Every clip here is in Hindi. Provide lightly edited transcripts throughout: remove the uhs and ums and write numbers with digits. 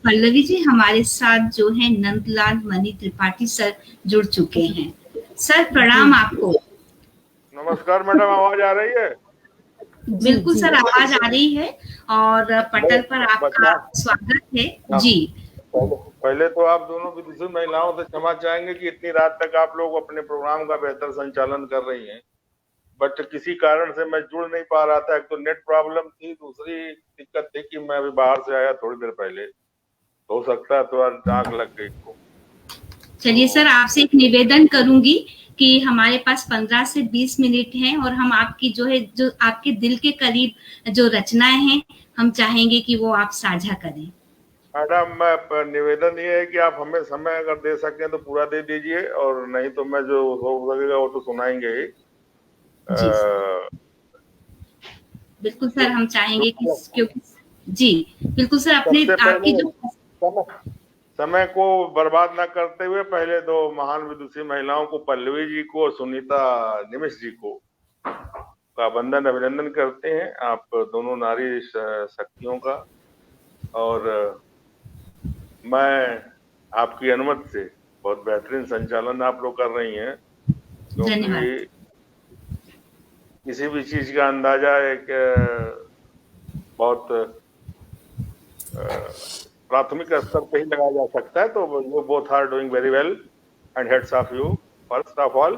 पल्लवी जी, हमारे साथ जो है नंदलाल मणि त्रिपाठी सर जुड़ चुके हैं। सर प्रणाम आपको। नमस्कार मैडम, आवाज आ रही है? बिल्कुल सर, आवाज आ रही है और पटल पर आपका स्वागत है जी। पहले तो आप दोनों विदुषी महिलाओं से क्षमा चाहेंगे कि इतनी रात तक आप लोग अपने प्रोग्राम का बेहतर संचालन कर रही हैं, बट किसी कारण से मैं जुड़ नहीं पा रहा था। एक तो नेट प्रॉब्लम थी, दूसरी दिक्कत थी कि मैं अभी बाहर से आया थोड़ी देर पहले, हो सकता है थोड़ा आग लग गई को। चलिए सर, आपसे एक निवेदन करूंगी कि हमारे पास 15 से 20 मिनट हैं और हम आपकी जो है, जो आपके दिल के करीब जो रचनाएं हैं, हम चाहेंगे कि वो आप साझा करें। मैडम, मैं निवेदन ये है कि आप हमें समय अगर दे सकें तो पूरा दे दीजिए, और नहीं तो मैं जो हो लगेगा वो तो सुनाएंगे ही। जी बिल्कुल सर, हम चाहेंगे कि क्योंकि जी बिल्कुल सर, अपने आपकी जो समय को बर्बाद ना करते हुए पहले दो महान विदुषी महिलाओं को, पल्लवी जी को और सुनीता निमिष जी को, का वंदन अभिनंदन करते हैं। आप दोनों नारी शक्तियों का, और मैं आपकी अनुमति से, बहुत बेहतरीन संचालन आप लोग कर रही हैं, क्योंकि किसी भी चीज का अंदाजा एक बहुत प्राथमिक स्तर पे ही लगाया जा सकता है। तो वो both are doing very well and hats off you. First of all,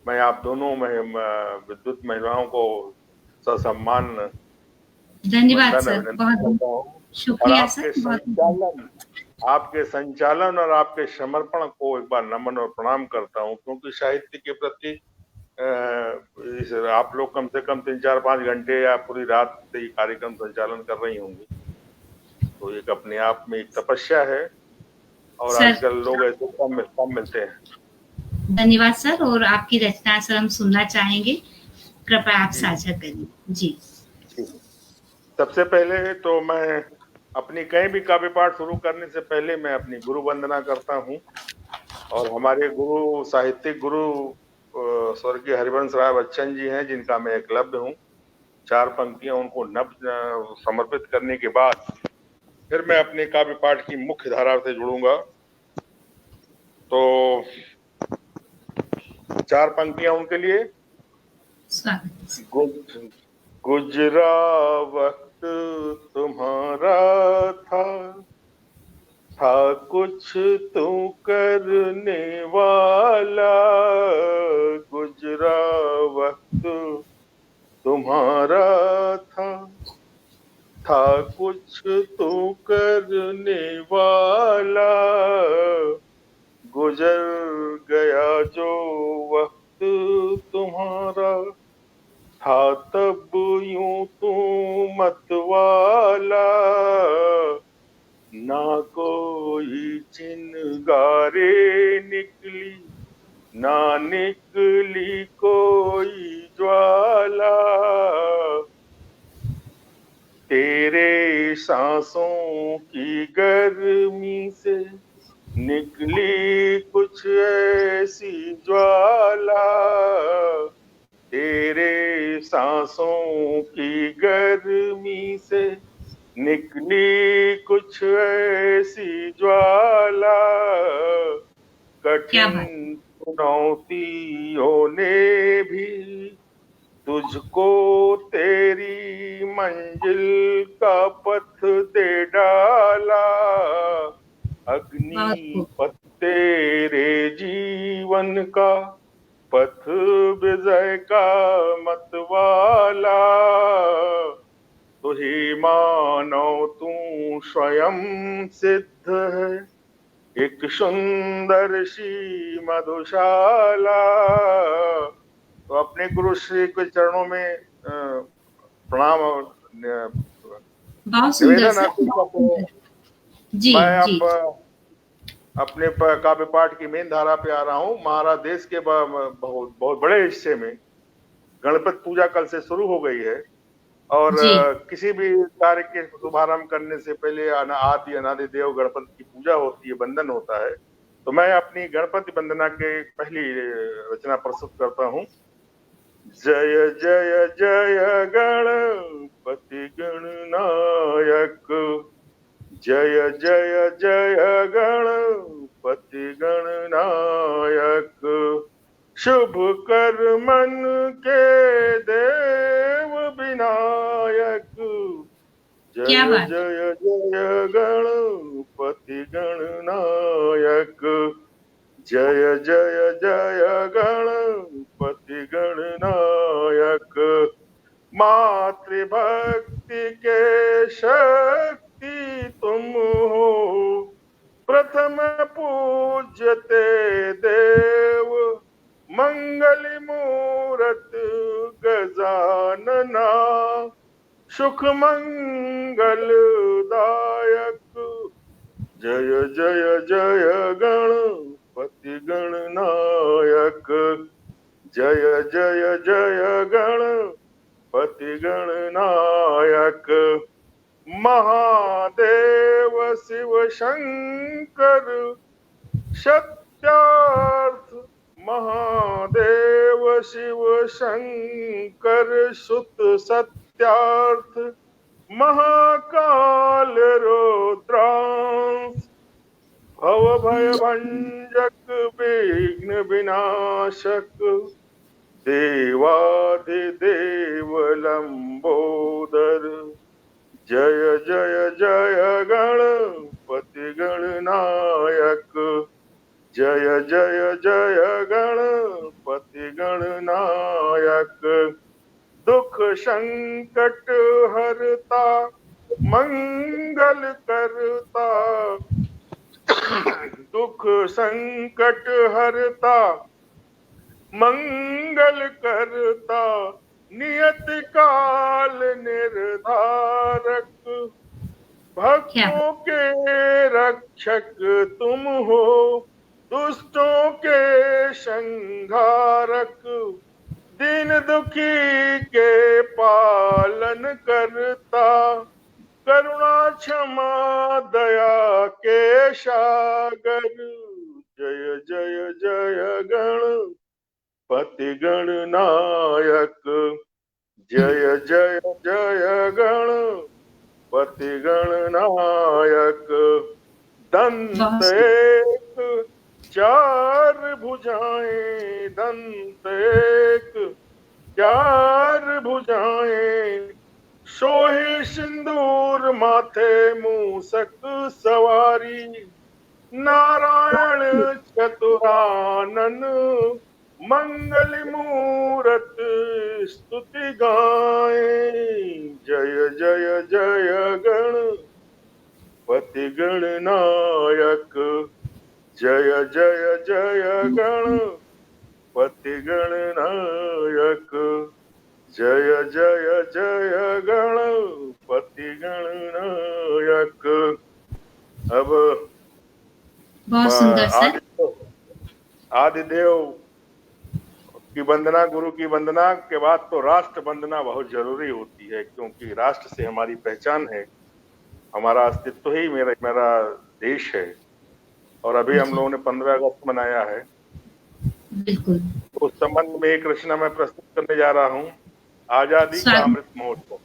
मैं आप दोनों विद्युत महिलाओं को ससम्मान धन्यवाद सर, बहुत शुक्रिया सर। आपके संचालन और आपके समर्पण को एक बार नमन और प्रणाम करता हूँ, क्योंकि साहित्य के प्रति आप लोग कम से कम 3-4-5 घंटे या पूरी रात से ही कार्यक्रम संचालन कर रही होंगी, तो एक अपने आप में एक तपस्या है, और आजकल लोग ऐसे कम मिलते हैं। धन्यवाद सर, और आपकी रचना सर हम सुनना चाहेंगे, कृपया आप साझा करिए जी। सबसे पहले तो मैं अपनी कहीं भी काव्य पाठ शुरू करने से पहले मैं अपनी गुरु वंदना करता हूँ, और हमारे गुरु, साहित्यिक गुरु स्वर्गीय हरिवंश राय बच्चन जी हैं, जिनका मैं एकलव्य हूँ। 4 पंक्तियां उनको समर्पित करने के बाद फिर मैं अपने काव्य पाठ की मुख्य धारा से जुड़ूंगा। तो 4 पंक्तियां उनके लिए। गुजरा वक्त तुम्हारा था कुछ तू करने वाला, गुजरा वक्त तुम्हारा था कुछ तू करने वाला, गुजर गया जो वक्त तुम्हारा था तब यूं तू मतवाला, ना कोई चिनगारे निकली, ना निकली कोई ज्वाला, तेरे सांसों की गर्मी से निकली कुछ ऐसी ज्वाला, तेरे सांसों की गर्मी से निकली कुछ ऐसी ज्वाला, कठिन चुनौतियों ने भी तुझको तेरी मंजिल का पथ दे डाला, अग्निपथ तेरे जीवन का पथ विजय का मतवाला, तो ही मानो तू स्वयं सिद्ध है एक सुंदर सी मधुशाला। तो अपने गुरु श्री के चरणों में प्रणाम और निवेदन है। मैं अब अपने काव्य पाठ की मेन धारा पे आ रहा हूँ। हमारा देश के बहुत बड़े हिस्से में गणपति पूजा कल से शुरू हो गई है, और किसी भी कार्य के शुभारंभ करने से पहले आदि अनादि देव गणपति की पूजा होती है, वंदन होता है। तो मैं अपनी गणपति वंदना के पहली रचना प्रस्तुत करता हूँ। जय जय जय गणपति गणनायक, जय जय जय गणपति गणनायक, शुभ कर मन के देव विनायक। जय जय जय गणपति गणनायक, जय जय जय गणपति गणनायक। मातृभक्ति के शक्ति तुम हो, प्रथम पूज्यते देव, मंगल मूरत गजानना, सुख मंगलदायक। जय जय जय गणपति गणनायक, जय जय जय गणपति गणनायक। महादेव शिव शंकर सत्यार्थ, महादेव शिव शंकर सुत सत्यार्थ, महाकाल रुद्रांश, भव भय भंजक विघ्न विनाशक, देवाधिदेव लंबोदर। जय जय जय गणपति गणनायक, जय जय जय गणपति गणनायक। दुख संकट हरता मंगल करता, दुख संकट हरता मंगल करता, नियत काल निर्धारक, भक्तों के रक्षक तुम हो, दुष्टों के संहारक, दीन दुखी के पालन करता, करुणा क्षमा दया के सागर। जय जय जय गणपति गणनायक, जय जय जय गणपति गणनायक। दंत एक चार भुजाएं, दंत एक चार भुजाएं, सोहे सिंदूर माथे मूसक सवारी, नारायण चतुरानन मंगल मूरत स्तुति गाए। जय जय जय गणपति गणनायक, जय जय जय गणपति गणनायक, जय जय जय गणपति गणनायक। अब बहुत सुंदर सर। आदिदेव की वंदना, गुरु की वंदना के बाद तो राष्ट्र वंदना बहुत जरूरी होती है, क्योंकि राष्ट्र से हमारी पहचान है, हमारा अस्तित्व ही मेरा देश है। और अभी हम लोगों ने 15 अगस्त मनाया है। बिल्कुल। उस संबंध में एक रचना मैं प्रस्तुत करने जा रहा हूँ, आजादी का अमृत महोत्सव।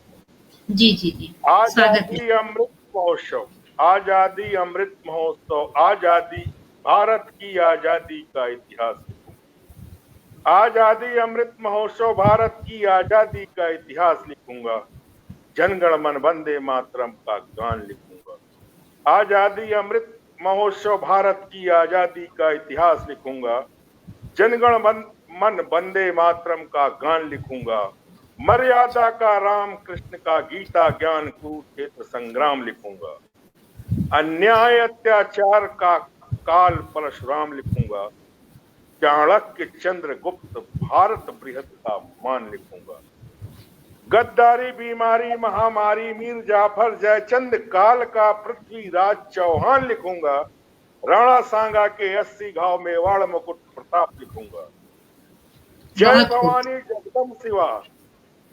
जी जी जी। आजादी अमृत महोत्सव, आजादी अमृत महोत्सव, आजादी भारत की आजादी का इतिहास। आजादी अमृत महोत्सव, भारत की आजादी का इतिहास लिखूंगा, जनगण मन वंदे मातरम का गान लिखूंगा। आजादी अमृत महोत्सव, भारत की आजादी का इतिहास लिखूंगा, जनगण मन वंदे मातरम का गान लिखूंगा। मर्यादा का राम कृष्ण का गीता ज्ञान कुरुक्षेत्र संग्राम लिखूंगा। अन्याय अत्याचार का काल परशुराम लिखूंगा। चाणक्य चंद्रगुप्त भारत बृहद का मान लिखूंगा। गद्दारी बीमारी महामारी मीर जाफर जयचंद काल का पृथ्वीराज चौहान लिखूंगा। राणा सांगा के 80 घाव मेवाड़ मुकुट प्रताप लिखूंगा। जय भवानी जगदम्ब शिवा,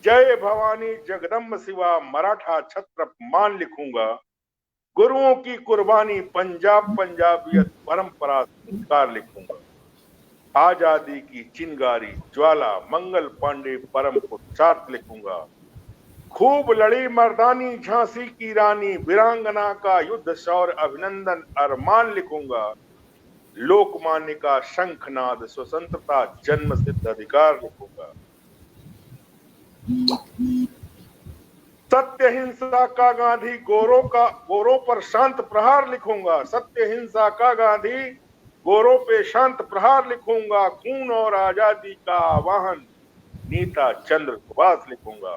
जय भवानी जगदम्ब शिवा मराठा छत्र मान लिखूंगा। गुरुओं की कुर्बानी पंजाब पंजाबियत परंपरा संस्कार लिखूंगा। आजादी की चिंगारी ज्वाला मंगल पांडे परम पुरुषार्थ लिखूंगा। खूब लड़ी मर्दानी झांसी की रानी, वीरांगना का युद्ध शौर्य अभिनंदन अरमान लिखूंगा। लोकमान्य का शंखनाद स्वतंत्रता जन्म सिद्ध अधिकार लिखूंगा। सत्य हिंसा का गांधी, गोरों पर शांत प्रहार लिखूंगा। सत्य हिंसा का गांधी, गोरों पे शांत प्रहार लिखूंगा। खून और आजादी का आह्वान नीता चंद्र सुभाष लिखूंगा।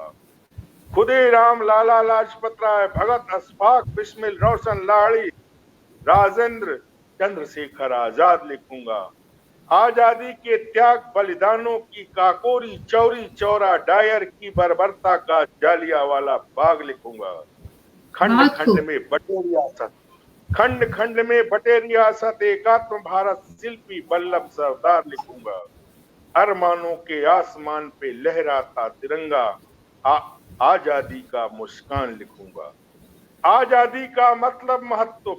खुदीराम, लाला लाजपत राय, भगत, अशफाक बिस्मिल, रोशन लाड़ी, राजेंद्र, चंद्रशेखर आजाद लिखूंगा। आजादी के त्याग बलिदानों की काकोरी, चौरी चौरा डायर की बर्बरता का जालियांवाला बाग लिखूंगा। खंड खंड में बटे रियासत, खंड खंड में बटे रियासत, एकात्म भारत शिल्पी वल्लभ सरदार लिखूंगा। अरमानों के आसमान पे लहराता तिरंगा, आजादी का मुस्कान लिखूंगा। आजादी का मतलब महत्व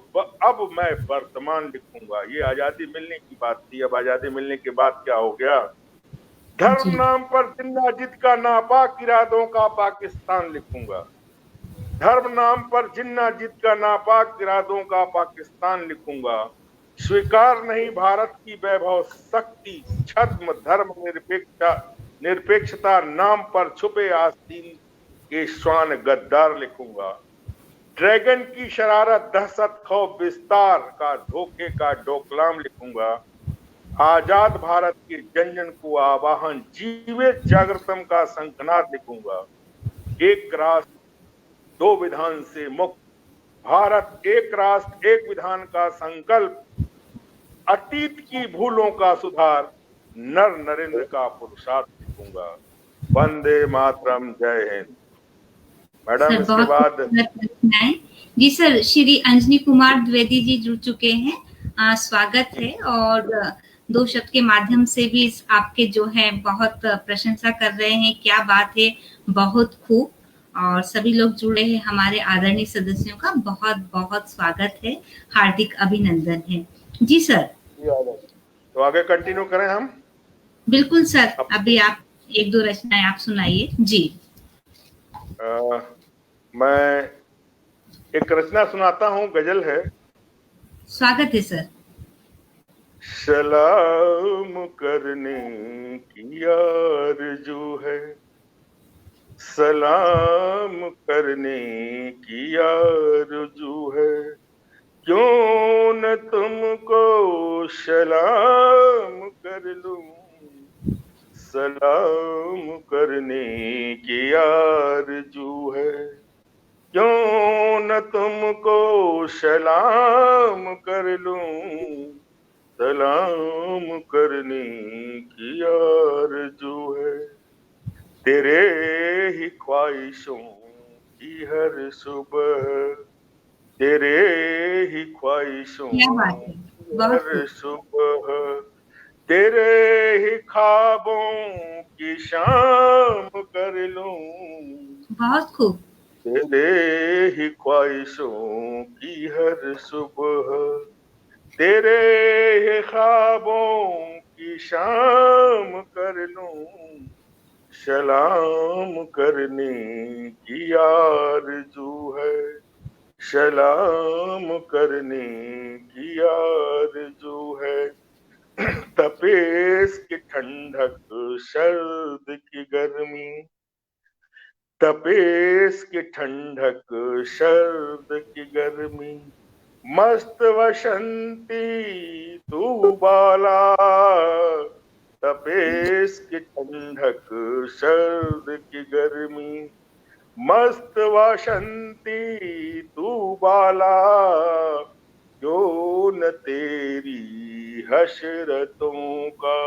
अब मैं वर्तमान लिखूंगा। ये आजादी मिलने की बात थी, अब आजादी मिलने के बाद क्या हो गया। धर्म नाम पर जिन्ना जिद का नापाक इरादों का पाकिस्तान लिखूंगा। धर्म नाम पर जिन्ना जिद का नापाक इरादों का पाकिस्तान लिखूंगा। स्वीकार नहीं भारत की वैभव शक्ति, छद्म धर्म निरपेक्षता नाम पर छुपे आस्तीन के श्वान गद्दार लिखूंगा। ड्रैगन की शरारत, दहशत, खौफ, विस्तार का धोखे का डोकलाम लिखूंगा। आजाद भारत के जन को आवाहन, जीवित जागृतम का शंखनाद लिखूंगा। एक राष्ट्र दो विधान से मुक्त भारत, एक राष्ट्र एक विधान का संकल्प, अतीत की भूलों का सुधार, नर नरेंद्र का पुरुषार्थ लिखूंगा। वंदे मातरम, जय हिंद। मैडम इसके बाद जी सर, श्री अंजनी कुमार द्विवेदी जी जुड़ चुके हैं, स्वागत है। और दो शब्द के माध्यम से भी आपके जो है बहुत प्रशंसा कर रहे हैं, क्या बात है, बहुत खूब। और सभी लोग जुड़े हैं, हमारे आदरणीय सदस्यों का बहुत बहुत स्वागत है, हार्दिक अभिनंदन है। जी सर, तो आगे कंटिन्यू करें हम। बिल्कुल सर, अभी आप एक दो रचनाएं आप सुनाइए जी। मैं एक रचना सुनाता हूँ, गजल है। स्वागत है सर। सलाम करने की आरज़ू है, सलाम करने की आरज़ू है, क्यों न तुमको सलाम कर लूं। सलाम करने की आरज़ू है, क्यों न तुमको सलाम कर लूं। सलाम करने की आरज़ू है, तेरे ही ख्वाहिशों की हर सुबह, तेरे ही ख्वाहिशों की हर सुबह, तेरे ही ख्वाबों की शाम कर लूं। बहुत खूब। तेरे ही ख्वाहिशों की हर सुबह, तेरे ही ख्वाबों की शाम कर लूं। सलाम करने की आरज़ू है, सलाम करने की आरज़ू है, तपेश की ठंडक, सर्द की गर्मी, तपेश की ठंडक, सर्द की गर्मी, मस्त वसंती तू बाला, तपेश की ठंडक, सर्द की गर्मी, मस्त वसंती तू बाला, क्यों न तेरी हसरतों का,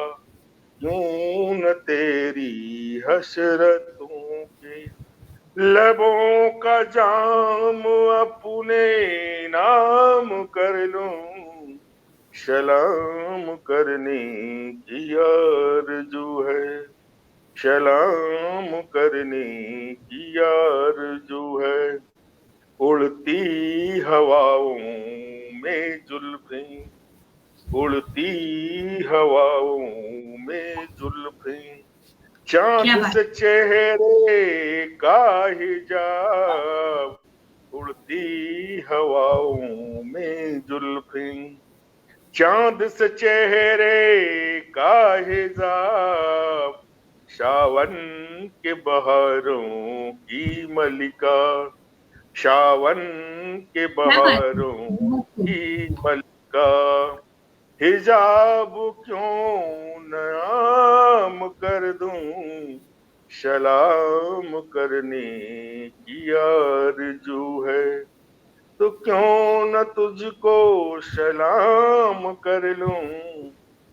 क्यों न तेरी हसरतों के लबों का जाम अपने नाम कर लूं। सलाम करने की आरज़ू है, सलाम करने की आरज़ू है, उड़ती हवाओं में जुल्फें, उड़ती हवाओं में जुल्फें, चांद से चेहरे का हिजाब, उड़ती हवाओं में जुल्फें। चांद से चेहरे का हिजाब, सावन के बहारों की मलिका, सावन के बहारों की मलिका। हिजाब क्यों नाम कर दूं, सलाम करने की आरज़ू है, तो क्यों न तुझको सलाम कर लूं।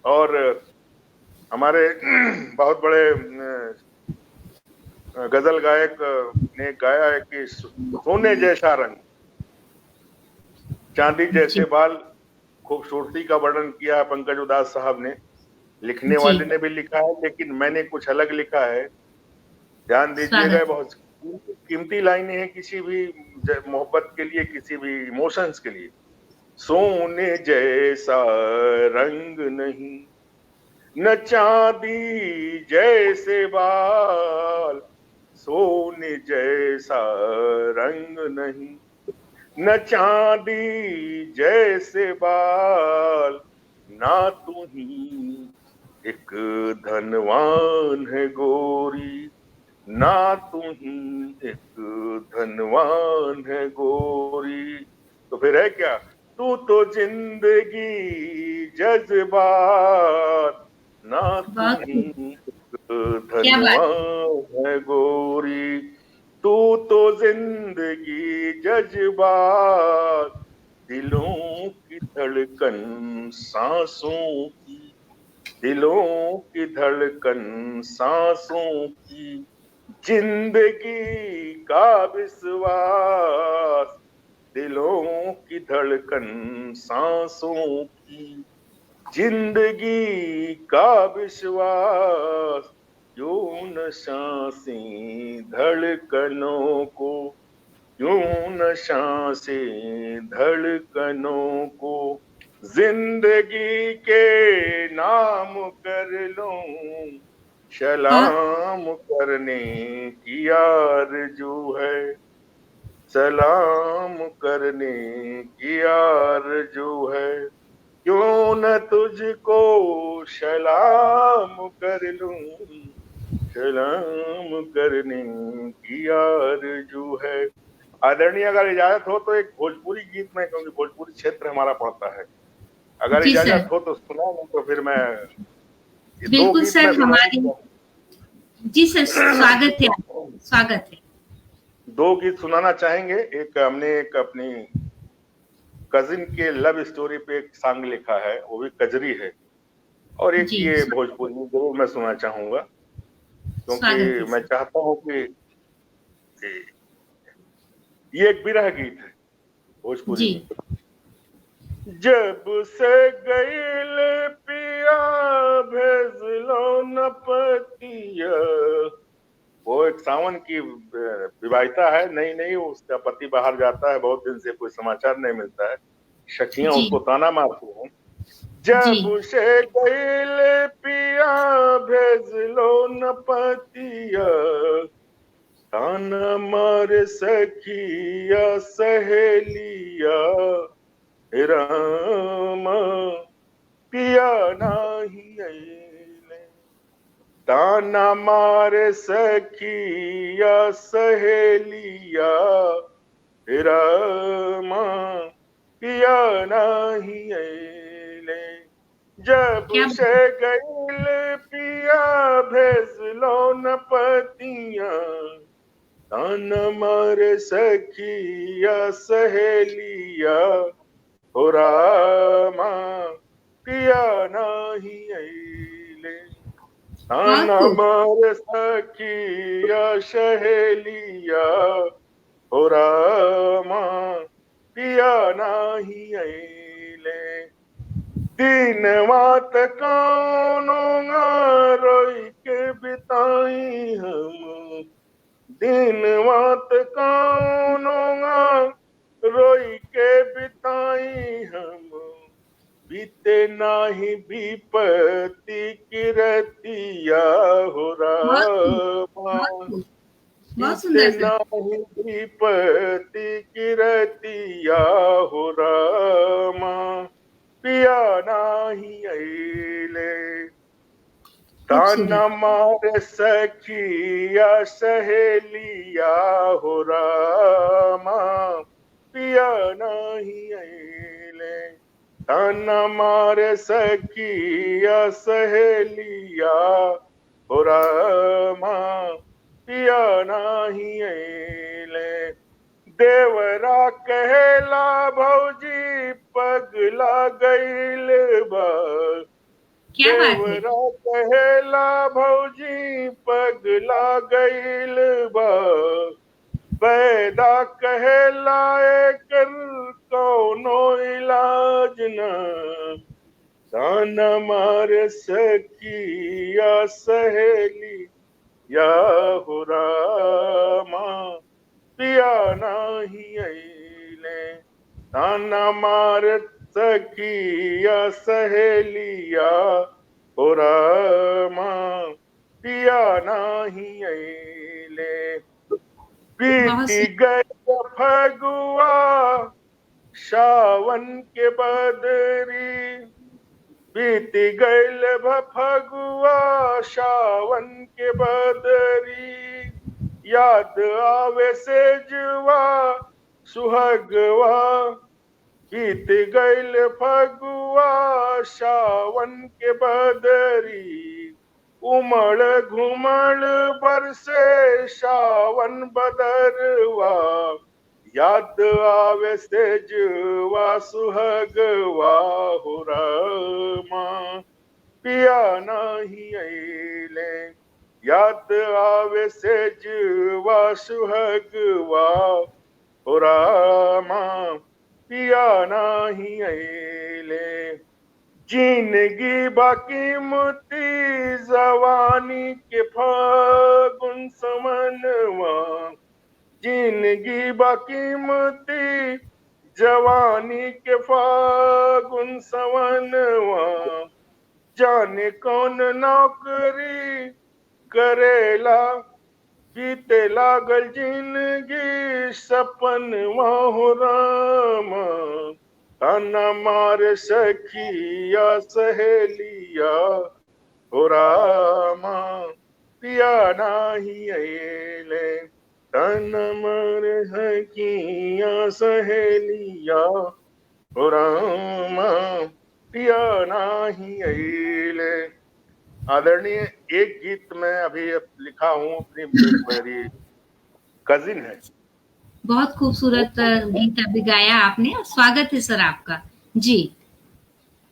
और हमारे बहुत बड़े गजल गायक ने गाया है कि सोने जैसा रंग, चांदी जैसे बाल, खूबसूरती का वर्णन किया है पंकज उदास साहब ने। लिखने वाले ने भी लिखा है, लेकिन मैंने कुछ अलग लिखा है, ध्यान दीजिएगा। बहुत कीमती लाइनें हैं किसी भी मोहब्बत के लिए, किसी भी इमोशंस के लिए। सोने जैसा रंग नहीं, न चांदी जैसे बाल, सोने जैसा रंग नहीं, न चांदी जैसे बाल, ना तू ही एक धनवान है गोरी, ना तू ही एक धनवान है गोरी। तो फिर है क्या, तू तो जिंदगी जज्बात, ना तू ही एक धनवान है गोरी। तू तो जिंदगी जज्बात, दिलों की धड़कन सांसों की, दिलों की धड़कन सांसों की, जिंदगी का विश्वास, दिलों की धड़कन सांसों की, जिंदगी का विश्वास। क्यों न सांसें धड़कनों को, क्यों न सांसें धड़कनों को, जिंदगी के नाम कर लूं, सलाम करने की आरज़ू है, सलाम करने की आरज़ू है। क्यों न तुझको सलाम कर लूं, सलाम करने की आरज़ू है। आदरणीय, अगर इजाजत हो तो एक भोजपुरी गीत में, क्योंकि भोजपुरी क्षेत्र हमारा पड़ता है, अगर इजाजत हो तो सुना, तो फिर मैं दो गीत में सुनाऊंगा। जी सर, स्वागत है, स्वागत है। दो गीत सुनाना चाहेंगे। एक हमने एक अपनी कजिन के लव स्टोरी पे एक सॉन्ग लिखा है, वो भी कजरी है, और एक ये भोजपुरी जरूर मैं सुनना चाहूंगा, क्योंकि मैं चाहता हूं कि ये एक विरह गीत है भोजपुरी में। जब से गईल पिया भेजलो न पतिया, वो एक सावन की विवाहिता है, नई नई, उसका पति बाहर जाता है, बहुत दिन से कोई समाचार नहीं मिलता है, सखियां उसको ताना मारती हैं। जब से गईल पिया भेजलो न पतिया, ताना मार सखिया सहेलिया, रामा पिया नाही आइले। ताना मार सखिया सहेलिया, रामा पिया नाही आइले। जब से गईल पिया भेजलो न पतिया, ताना मार सखिया सहेलिया, हो रामा पिया नाही आइले। ताना मार सखिया सहेलिया, हो रामा पिया नाही आइले। दिनवा त कौनो रोई के बिताई हम, दिनवा त कौनो रोई के बिताई हम, बीते नाही विपत्ति की रतिया हो रामा, बहुत सुंदर सर। नाही विपत्ति की रतिया हो रामा, पिया नाही अइले, ताना मारे सखिया सहेलिया हो रामा, पिया नहीं अइले, ताना मारे सखिया सहेलिया हो रामा, पिया नहीं अइले, देवरा कहेला भौजी पगला गइल बा, देवरा कहेला भौजी पगला गइल बा, पैदा कहेला एकर कौनो इलाज न, ताना मार सखिया सहेली या हो रामा, पिया नाही अइले, ताना मार सखिया सहेलिया हो रामा, पिया नाही अइले, बीती गए फगुआ सावन के बदरी, बीती गइल फगुआ सावन के बदरी, याद आवे से जुआ सुहगवा, बीत गइल फगुआ सावन के बदरी, उमड़ घुमड़ बरसे सावन बदरवा, याद आवे से जुआ सुहगवा हो रामा, पिया नहीं अइले, याद आवे से जुआ सुहगवा हो रामा, पिया नहीं अइले, जिंदगी बाकी मुती जवानी के फागुन समनवा, जिंदगी बाकी मुती जवानी के फागुन समनवा, जाने कौन नौकरी करेला, बीते लागल जिंदगी सपनवा हो रामा, ताना मार सखिया सहेलिया हो रामा, पिया नाही अइले, ताना मार सखिया सहेलिया हो रामा, पिया नाही अइले। आदरणीय, एक गीत मैं अभी लिखा हूँ, अपनी मेरी कजिन है। बहुत खूबसूरत गीत अभी गाया आपने, स्वागत है सर आपका जी।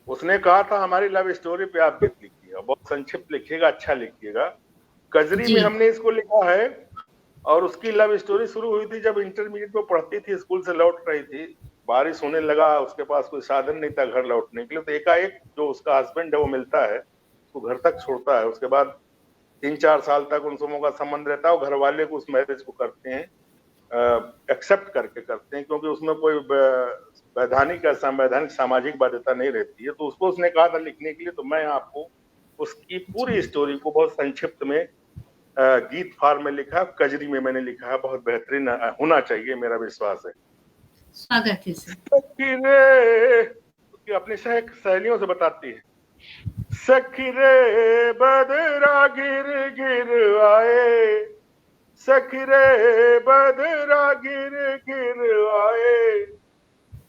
उसने कहा था हमारी लव स्टोरी पे आप गीत लिखिएगा, बहुत संक्षिप्त लिखिएगा, अच्छा लिखिएगा। कजरी में हमने इसको लिखा है, और उसकी लव स्टोरी शुरू हुई थी जब इंटरमीडिएट में पढ़ती थी, स्कूल से लौट रही थी, बारिश होने लगा, उसके पास कोई साधन नहीं था घर लौटने के लिए, तो एकाएक जो उसका हस्बैंड है वो मिलता है, वो घर तक छोड़ता है। उसके बाद 3-4 साल तक उन दोनों का संबंध रहता है, और घर वाले को उस मैरिज को करते हैं, एक्सेप्ट करके करते हैं, क्योंकि उसमें कोई वैधानिक या संवैधानिक सामाजिक बाध्यता नहीं रहती है। तो उसको उसने कहा था लिखने के लिए, तो मैं आपको उसकी पूरी स्टोरी को बहुत संक्षिप्त में गीत फॉर्म में लिखा, कजरी में मैंने लिखा है, बहुत बेहतरीन होना चाहिए, मेरा विश्वास है। स्वागत है सर। अपने सहेलियों से बताती है, सखी रे बदरा गिर गिर आए, सखी रे बदरा गिर गिर आए,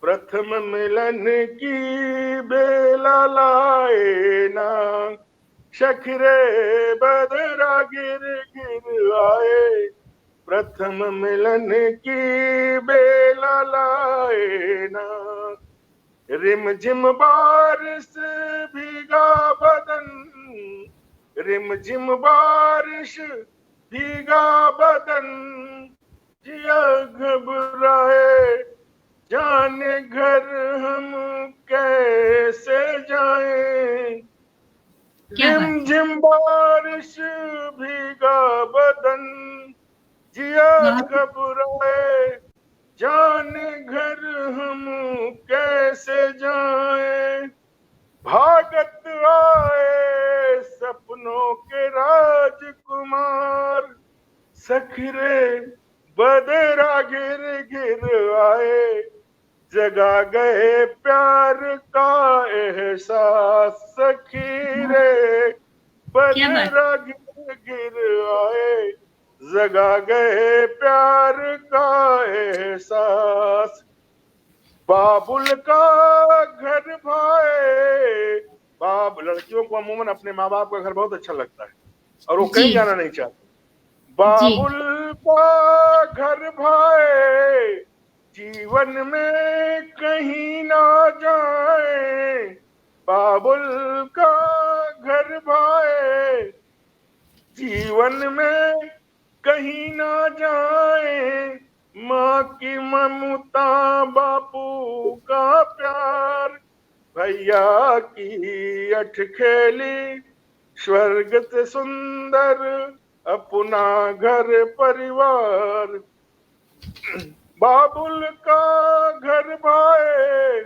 प्रथम मिलन की बेला लाए ना, सखी रे बदरा गिर गिर आए, प्रथम मिलन की बेला लाए ना, रिम झिम बारिश भीगा बदन, रिम झिम बारिश भीगा बदन, जिया घबराए, जाने घर हम कैसे जाएं, रिम झिम बारिश भीगा बदन, जिया घबराए, जाने घर हम कैसे जाएं, भाई सखीरे बदरा गिर गिर आए, जगा गए प्यार का एहसास। सखीरे बदरा गिर गिर आए, जगा गए प्यार का एहसास। बाबुल का घर भाए, लड़कियों को अमूमन अपने माँ बाप का घर बहुत अच्छा लगता है और वो कहीं जाना नहीं चाहती। बाबुल का घर भाए, जीवन में कहीं ना जाए। बाबुल का घर भाए, जीवन में कहीं ना जाए। माँ की ममता, बापू का प्यार, भैया की अठखेली, स्वर्ग से सुंदर अपना घर परिवार। बाबुल का घर भाए,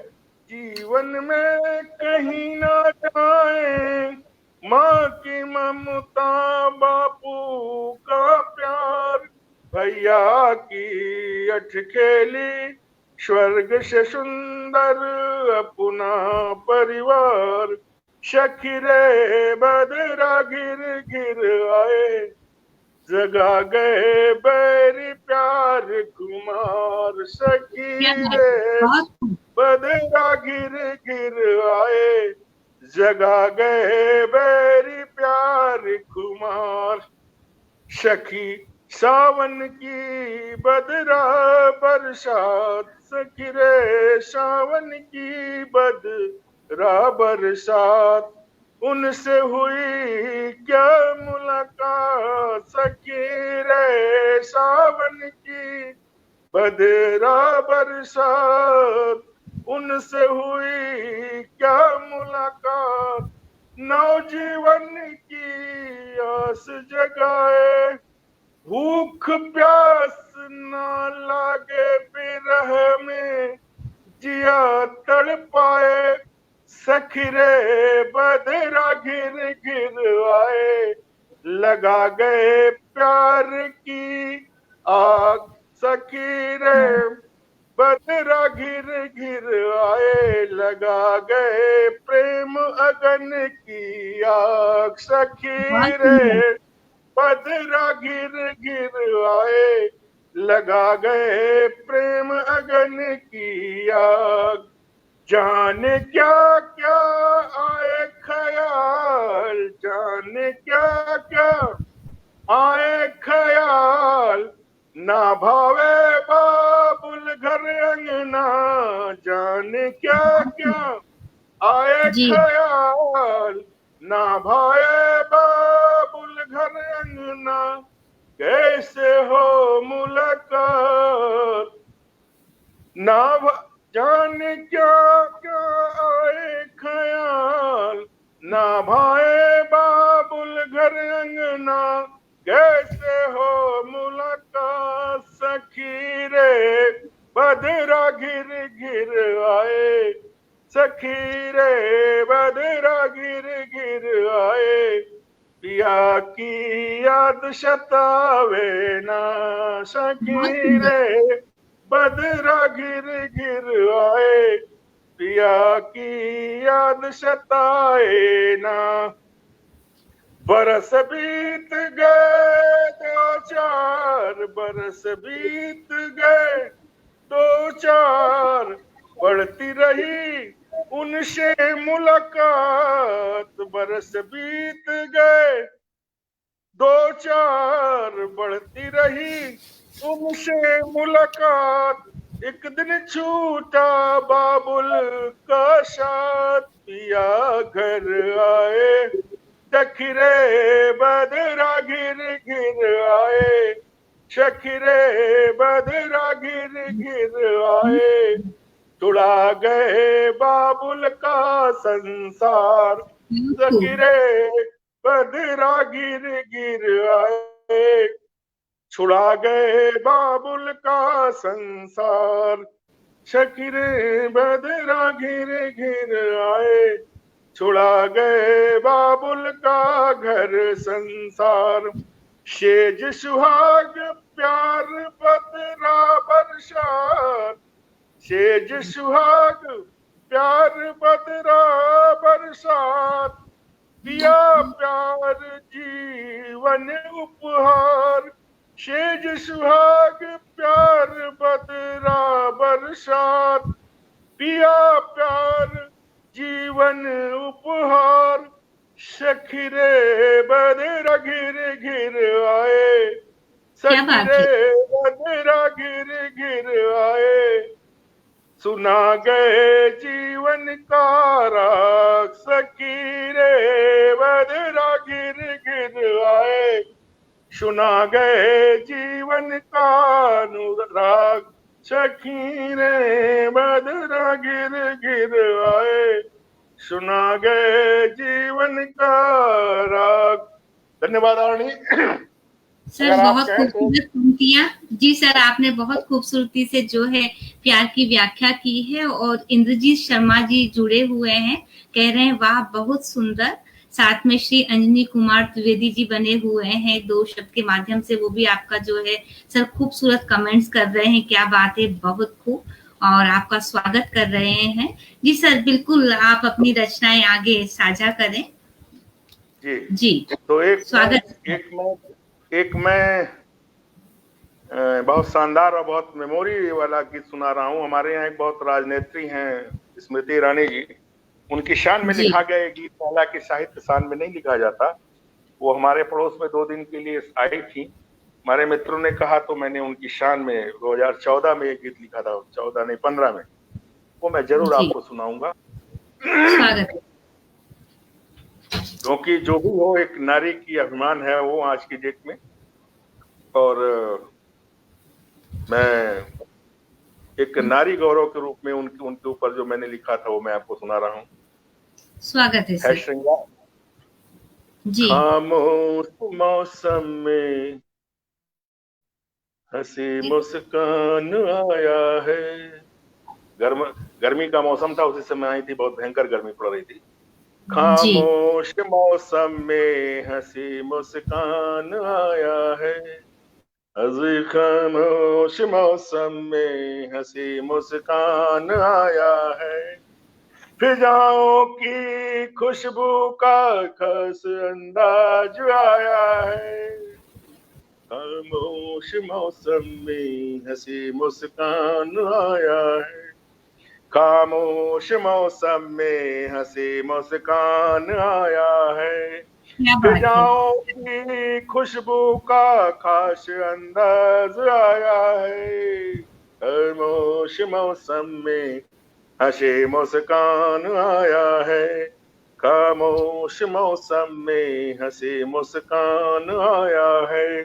जीवन में कहीं ना जाए। माँ की ममता, बापू का प्यार, भैया की अठखेली, स्वर्ग से सुंदर अपना परिवार। शखीरे बदरा गिर गिर आए, जगा गए बैरी प्यार कुमार। सखीरे बदरा गिर गिर आए, जगा गए बैरी प्यार कुमार। सखी सावन की बदरा बरसात, सखीरे सावन की बदरा बरसात, उनसे हुई क्या मुलाकात। सखीरे सावन की बदरा बरसात, उनसे हुई क्या मुलाकात। नौजीवन की आस जगाए, भूख प्यास न लागे बिरह में, जिया तड़पाए। सखीरे बदरा गिर गिर आए, लगा गए प्यार की आग। सखीरे बदरा गिर गिर आए, लगा गए प्रेम अगन की आग। सखीरे बदरा गिर गिर आए, लगा गए प्रेम अगन की आग। जाने क्या क्या आए ख्याल, जाने क्या क्या आए ख्याल, ना भावे बाबुल घर अंगना। जाने क्या क्या आए ख्याल, ना भावे बाबुल घर अंगना। कैसे हो मुलाकात, ना जाने क्या क्या आए ख्याल, ना भाए बाबुल घर अंगना। कैसे हो मुलाकात, सखीरे बदरा गिर गिर आए। सखीरे बदरा गिर गिर आए, पिया की याद सतावे ना। सखीरे बदरा गिर गिर आए, पिया की याद सताए ना। बरस बीत गए दो चार, बरस बीत गए दो चार, बढ़ती रही उनसे मुलाकात। बरस बीत गए दो चार, बढ़ती रही उनसे मुलाकात। एक दिन छूटा बाबुल का साथ, पिया घर आए। सखीरे बदरा गिर गिर आए, सखीरे बदरा गिर गिर आए। छुड़ा गए बाबुल का संसार। सखीरे बदरा गिर गिर आए, छुड़ा गए बाबुल का संसार। सखीरे बदरा गिर गिर आए, छुड़ा गए बाबुल का घर संसार। शेज सुहाग प्यार बदरा बरसात, शेज सुहाग प्यार बदरा बरसात, दिया प्यार जीवन उपहार, शेज सुहाग प्यार बदरा बरसात, पिया प्यार जीवन उपहार, सखी रे बदरा घिर घिर आए, सखी रे बदरा घिर घिर आए, सुना गए जीवन का राग, सखी रे बदरा घिर घिर आए, सुना गए जीवन का अनुराग, सखी रे बदरा घिर घिर आए, सुना गए जीवन का राग। धन्यवाद आरणी। सर बहुत खूबसूरत पंक्तियां। जी सर, आपने बहुत खूबसूरती से जो है प्यार की व्याख्या की है। और इंद्रजीत शर्मा जी जुड़े हुए हैं, कह रहे हैं वाह बहुत सुंदर। साथ में श्री अंजनी कुमार द्विवेदी जी बने हुए हैं 2 शब्द के माध्यम से, वो भी आपका जो है सर खूबसूरत कमेंट्स कर रहे हैं, क्या बात है, बहुत खूब, और आपका स्वागत कर रहे हैं। जी सर, बिल्कुल आप अपनी रचनाएं आगे साझा करें। जी तो स्वागत। एक मैं बहुत शानदार और बहुत मेमोरी वाला गीत सुना रहा हूँ। हमारे यहाँ एक बहुत राजनेत्री हैं स्मृति ईरानी जी, उनकी शान में लिखा गया गीत, हालांकि साहित्य शान में नहीं लिखा जाता। वो हमारे पड़ोस में 2 दिन के लिए आई थी, हमारे मित्रों ने कहा तो मैंने उनकी शान में 2014 में एक गीत लिखा था, 14 नहीं 15 में, वो मैं जरूर आपको सुनाऊंगा। स्वागत। क्योंकि जो भी हो, एक नारी की अभिमान है वो आज की डेट में। और मैं एक नारी गौरव के रूप में उनके ऊपर जो मैंने लिखा था वो मैं आपको सुना रहा हूँ। स्वागत है सर। श्रृंगार। जी। खामोश मौसम में हंसी मुस्कान आया है। गर्मी का मौसम था, उसी समय आई थी, बहुत भयंकर गर्मी पड़ रही थी। खामोश मौसम में हंसी मुस्कान आया है, हंसी खामोश मौसम में हंसी मुस्कान आया है, फिजाओं की खुशबू का खास अंदाज आया है, खामोश मौसम में हंसी मुस्कान आया है, खामोश मौसम में हंसी मुस्कान आया है, फिजाओं की खुशबू का खास अंदाज आया है, खामोश मौसम में हंसी मुस्कान आया है, खामोश मौसम में हंसी मुस्कान आया है,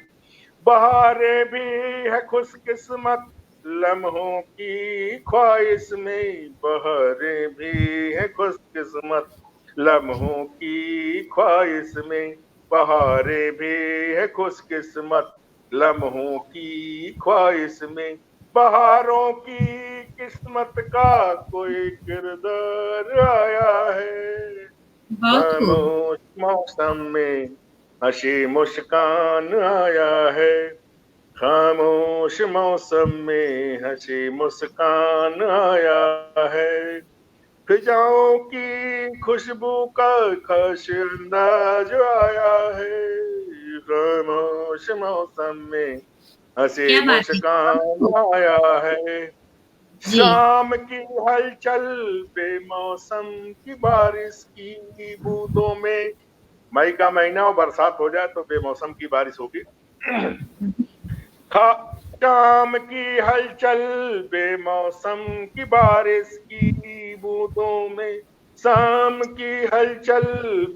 बहारें भी है खुशकिस्मत लम्हों की ख्वाहिश में, बहारें भी है खुशकिस्मत लम्हों की ख्वाहिश में, बहारें भी है खुशकिस्मत लम्हों की ख्वाहिश में, बहारों की किस्मत का कोई किरदार आया है, खामोश मौसम में हंसी मुस्कान आया है, खामोश मौसम में हंसी मुस्कान आया है, फिजाओं की खुशबू का खास अंदाज आया है, खामोश मौसम में हंसी मुस्कान आया है, शाम की हलचल बेमौसम की बारिश की बूंदों में, मई का महीना और बरसात हो जाए तो बेमौसम की बारिश होगी। शाम की हलचल बेमौसम की बारिश की बूंदों में, शाम की हलचल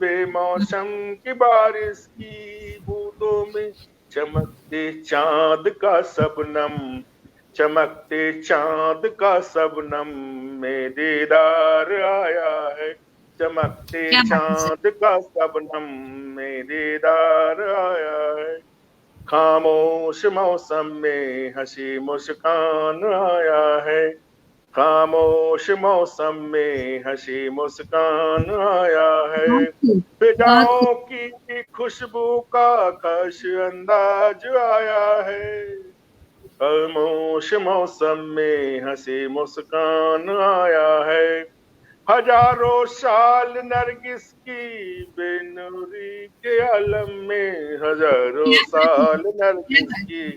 बेमौसम की बारिश की बूंदों में, चमकते चांद का शबनम, चमकते चांद का शबनम में दीदार आया है, चमकते चांद का शबनम में दीदार आया है, खामोश मौसम में हंसी मुस्कान आया है, खामोश मौसम में हंसी मुस्कान आया है। बहुत खूब, बहुत खूब। फिजाओं की खुशबू का कश अंदाज आया है। खामोश मौसम में हंसी मुस्कान आया है। हजारों साल नरगिस की बेनुरी के आलम में, हजारों क्या बात है, साल क्या नरगिस बात की है।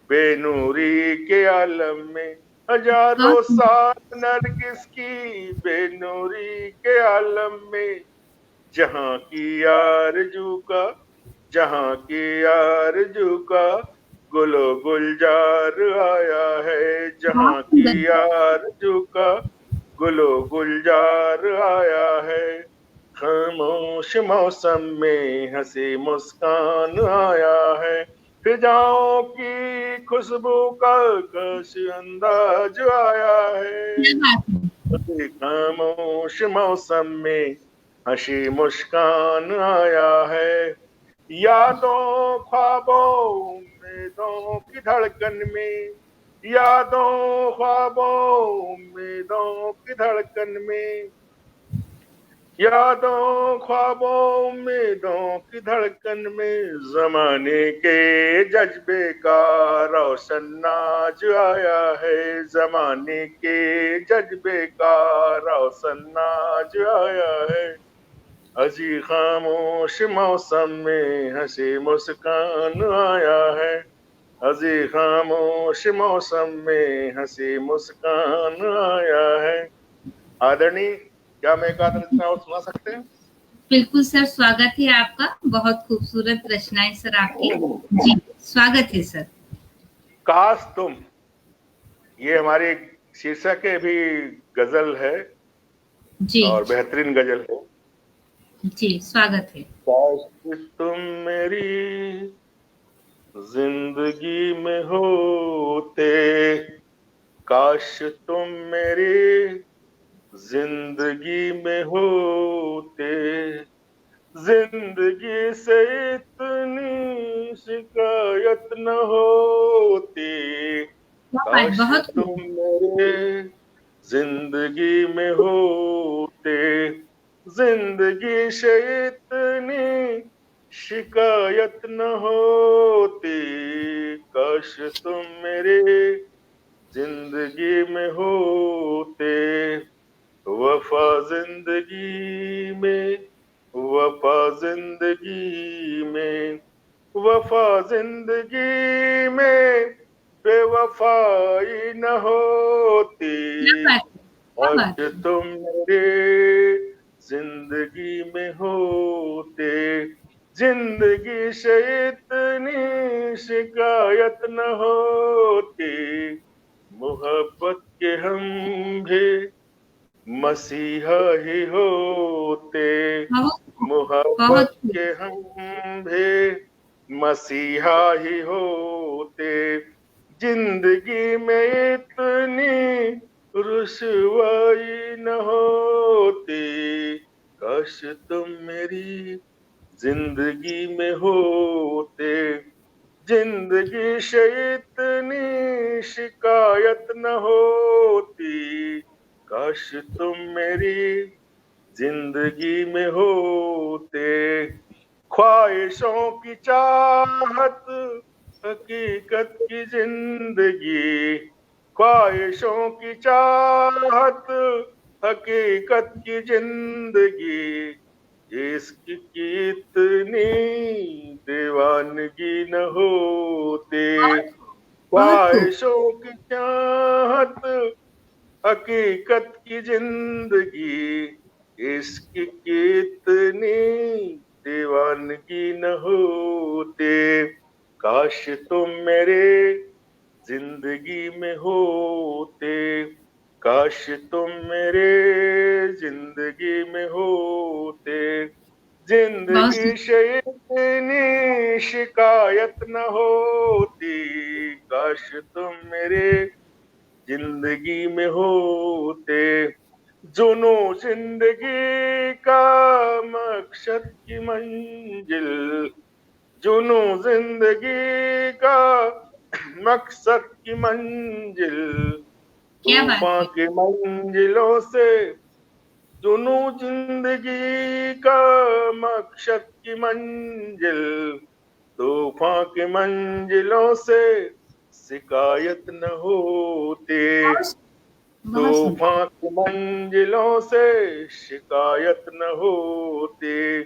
बेनूरी के आलम में, बहुत हजारों खूब, साल नरगिस की बेनूरी के आलम में। जहां की आरज़ू का, जहां की आरज़ू का गुलो गुलजार आया है। बहुत जहां की सुंदर। आरज़ू का गुलो गुलजार आया है। खामोश मौसम में हंसी मुस्कान आया है। फिजाओं की खुशबू का कश अंदाज आया क्या है। बात है। खामोश मौसम में हंसी मुस्कान आया है। यादों ख्वाबों उम्मीदों की धड़कन में, यादों ख्वाबों उम्मीदों की धड़कन में, यादों ख्वाबों उम्मीदों की धड़कन में, जमाने के जज्बे का रोशन नाज आया है। जमाने के जज्बे का रोशन नाज आया है। हजी खामोश मौसम में हंसी मुस्कान आया है। हजी खामोश मौसम में हंसी मुस्कान आया है। आदरणीय, क्या मैं एक आध रचना और सुना सकते हैं? बिल्कुल सर, स्वागत है आपका। बहुत खूबसूरत रचनाएं सर आपकी। जी, स्वागत है सर। काश तुम, ये हमारी शीर्षक है, भी गजल है जी, और बेहतरीन गजल है। जी, स्वागत है। काश तुम मेरी जिंदगी में होते, काश तुम मेरी जिंदगी में होते, जिंदगी से इतनी शिकायत न होती। काश बहुत खूब। तुम मेरे जिंदगी में होते, जिंदगी से इतनी शिकायत न होती। काश तुम मेरे जिंदगी में होते, वफा जिंदगी में, वफा जिंदगी में, वफा जिंदगी में बेवफाई न होती। क्या बात है, क्या काश बात है। तुम मेरे जिंदगी में होते, जिंदगी से इतनी शिकायत न होती। मोहब्बत के हम भी मसीहा ही होते, बहुत, मोहब्बत बहुत खूब। के हम भी मसीहा ही होते। जिंदगी में इतनी रुसवाई न होती। काश तुम मेरी जिंदगी में होते, जिंदगी से इतनी शिकायत न होती। काश तुम मेरी जिंदगी में होते। ख्वाहिशों की चाहत हकीकत की जिंदगी, ख्वाहिशों की चाहत हकीकत की जिंदगी, इश्क की इतनी दीवानगी न होते। बहुत, बहुत खूब। ख्वाहिशों की चाहत हकीकत की जिंदगी, इश्क की इतनी दीवानगी न होते। काश तुम मेरे जिंदगी में होते, काश तुम मेरे जिंदगी में होते, बहुत जिंदगी सुंदर। से इतनी शिकायत न होती। काश तुम मेरे जिंदगी में होते। जुनू जिंदगी का मकसद की मंजिल, जुनू जिंदगी का मकसद की मंजिल, क्या बात तूफान है। की मंजिलों से चुनू जिंदगी का मकसद की मंजिल, तूफान की मंजिलों से शिकायत न होती, बहुत बहुत सुंदर। तूफान की मंजिलों से शिकायत न होती,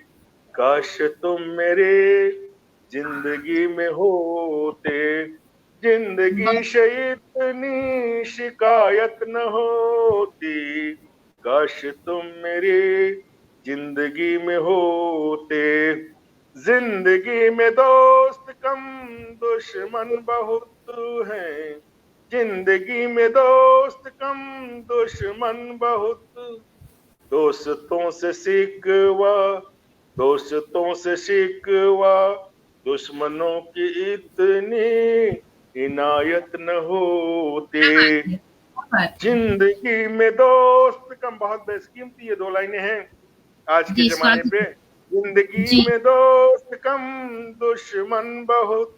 काश तुम मेरे जिंदगी में होते, जिंदगी बहुत से इतनी शिकायत न होती, काश तुम मेरी जिंदगी में होते, जिंदगी में दोस्त कम दुश्मन बहुत हैं, जिंदगी में दोस्त कम दुश्मन बहुत, दोस्तों से शिकवा, दोस्तों से शिकवा, दुश्मनों की इतनी इनायत न होती, क्या बात है, क्या बात है। जिंदगी में दोस्त कम, बहुत बेशकीमती ये दो लाइनें हैं आज के जी, जमाने पे। स्वागत। जिंदगी जी, में दोस्त कम दुश्मन बहुत,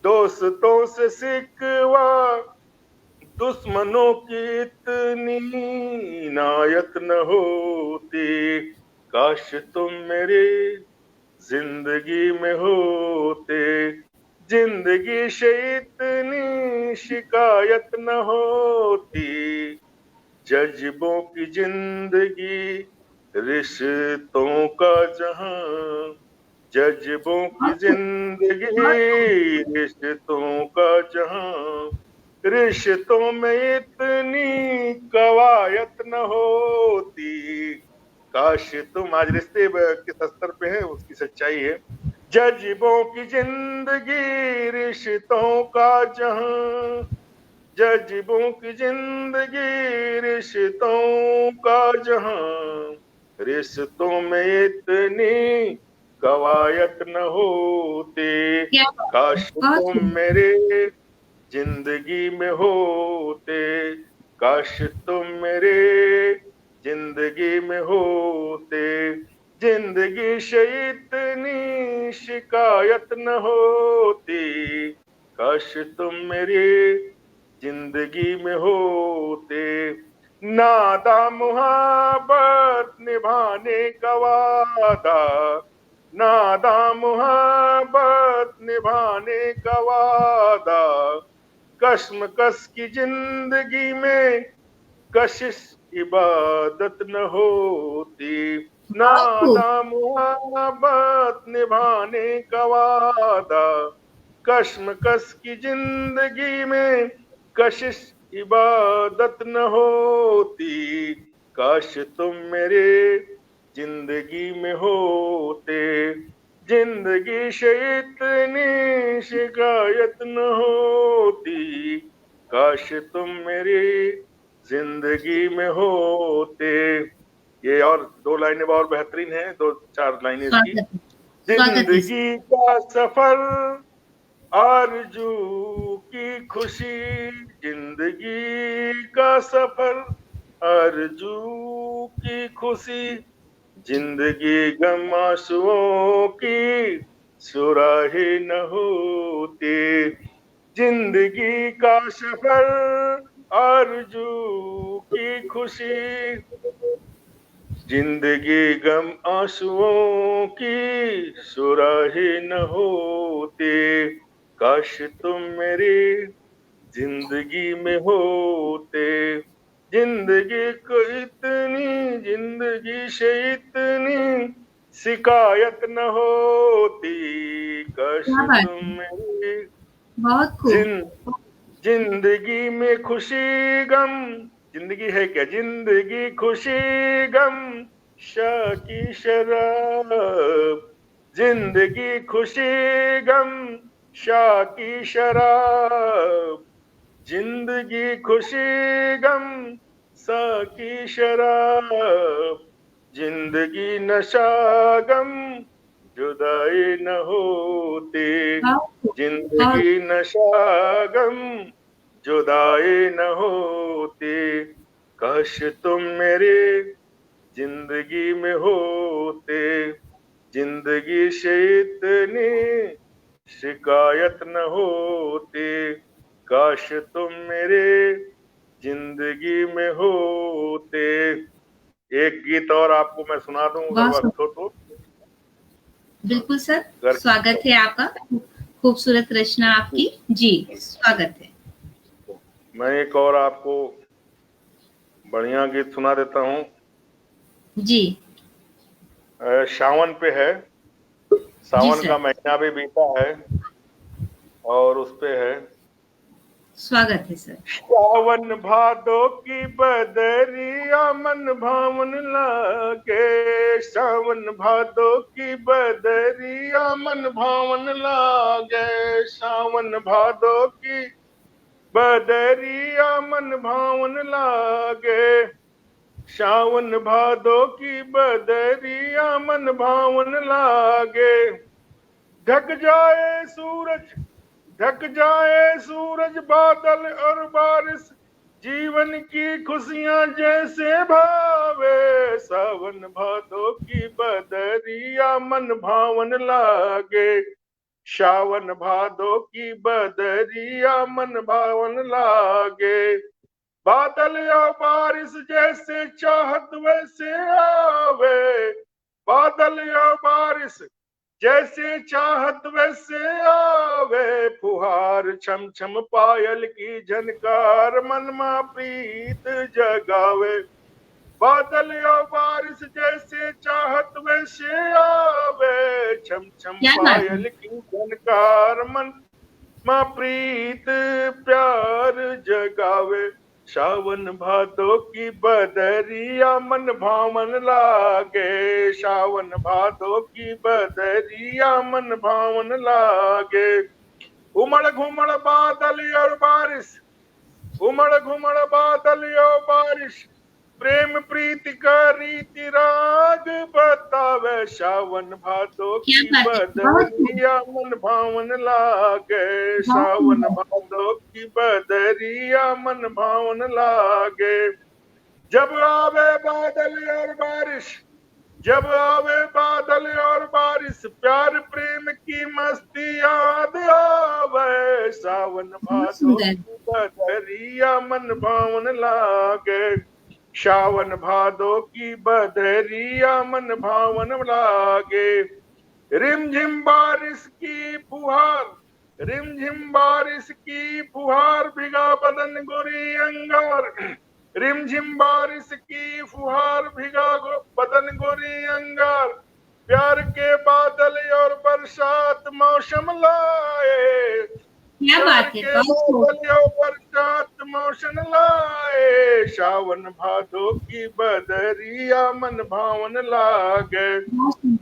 दोस्तों से शिकवा, दुश्मनों की इतनी इनायत न होती, काश तुम मेरी जिंदगी में होते, जिंदगी से इतनी शिकायत न होती, जज्बों की जिंदगी रिश्तों का जहां, जज्बों की बहुत खूब, जिंदगी बहुत खूब। रिश्तों का जहां, रिश्तों में इतनी कवायद न होती, काश तुम, आज रिश्ते किस स्तर पे है उसकी सच्चाई है, जज्बों की जिंदगी रिश्तों का जहां, जज्बों की जिंदगी रिश्तों का जहां, रिश्तों में इतनी कवायद न होती, क्या बात है, काश बहुत तुम खूब। मेरे जिंदगी में होते, काश तुम मेरे जिंदगी में होते, जिंदगी से इतनी शिकायत न होती, काश तुम मेरी जिंदगी में होते, नादा मुहब्बत निभाने का वादा, नादा मुहब्बत निभाने का वादा, कश्मकश की जिंदगी में कशिश इबादत न होती, बहुत खूब। नादा मुहब्बत निभाने का वादा, कश्मकश की जिंदगी में कशिश इबादत न होती, काश तुम मेरे जिंदगी में होते, जिंदगी से इतनी शिकायत न होती, काश तुम मेरी जिंदगी में होते। ये और दो लाइनें और बेहतरीन हैं, दो चार लाइनें इसकी। स्वागत है, स्वागत है। जिंदगी का सफर आरज़ू की खुशी, जिंदगी का सफर आरज़ू की खुशी, जिंदगी गम आंसुओं की सुराही न होती, जिंदगी का सफर आरज़ू की खुशी, जिंदगी गम आंसुओं की सुराही न होती, काश तुम मेरी जिंदगी में होते, जिंदगी को इतनी, जिंदगी से इतनी शिकायत न होती, काश क्या बात तुम है, मेरी बहुत खूब। जिन जिंदगी में खुशी गम, जिंदगी है क्या, जिंदगी खुशी गम शाकी शराब, जिंदगी खुशी गम शाकी शराब, जिंदगी खुशी गम साकी शराब, जिंदगी नशा गम जुदाई न होती, बहुत खूब, बहुत जिंदगी नशा गम जुदाई न होती, काश तुम मेरी जिंदगी में होते, जिंदगी से इतनी शिकायत न होती, काश तुम मेरे जिंदगी में होते। एक गीत और आपको मैं सुना दूं अगर वक्त हो तो। बिल्कुल सर, स्वागत है आपका, खूबसूरत रचना आपकी जी, स्वागत है। मैं एक और आपको बढ़िया गीत सुना देता हूँ जी। सावन पे है, सावन का महीना भी बीता है और उस पे है। स्वागत है सर। सावन भादो की बदरिया मन भावन लागे, सावन भादो की बदरिया मन भावन लागे, सावन भादो की बदरिया मन भावन लागे, सावन भादो की बदरिया मन भावन लागे। ढक जाए सूरज, ढक जाए सूरज बादल और बारिश, जीवन की खुशियां जैसे भावे, सावन भादो की बदरिया मन भावन लागे, सावन भादो की बदरिया मन भावन लागे। बादल या बारिश जैसे चाहत वैसे आवे, बादल या बारिश जैसे चाहत वैसे आवे, फुहार छम छम पायल की झनकार मन मा प्रीत जगावे, बादल या बारिश जैसे चाहत वैसे आवे, छम छम पायल की झनकार मन मा प्रीत प्यार जगावे, सावन भादो की बदरिया मन भावन लागे, सावन भादो की बदरिया मन भावन लागे। उमड़ घुमड़ बादल और बारिश, उमड़ घुमड़ बादल और बारिश, प्रेम प्रीति का रीति राग बतावे, सावन भादो की बदरिया मन भावन लागे, सावन भादो की बदरिया मन भावन लागे। जब आवे बादल और बारिश, जब आवे बादल और बारिश, प्यार प्रेम की मस्ती याद आवे, सावन भादो की बदरिया मन भावन लागे, सावन भादो की बदरिया मन भावन लागे। रिमझिम बारिश की फुहार, रिमझिम बारिश की फुहार भिगा बदन गोरी अंगार, रिमझिम बारिश की फुहार भिगा बदन गोरी अंगार, प्यार के बादल और बरसात मौसम लाए, क्या बात है, बरसात मौसम लाए, सावन भादो की बदरिया मन भावन लागे,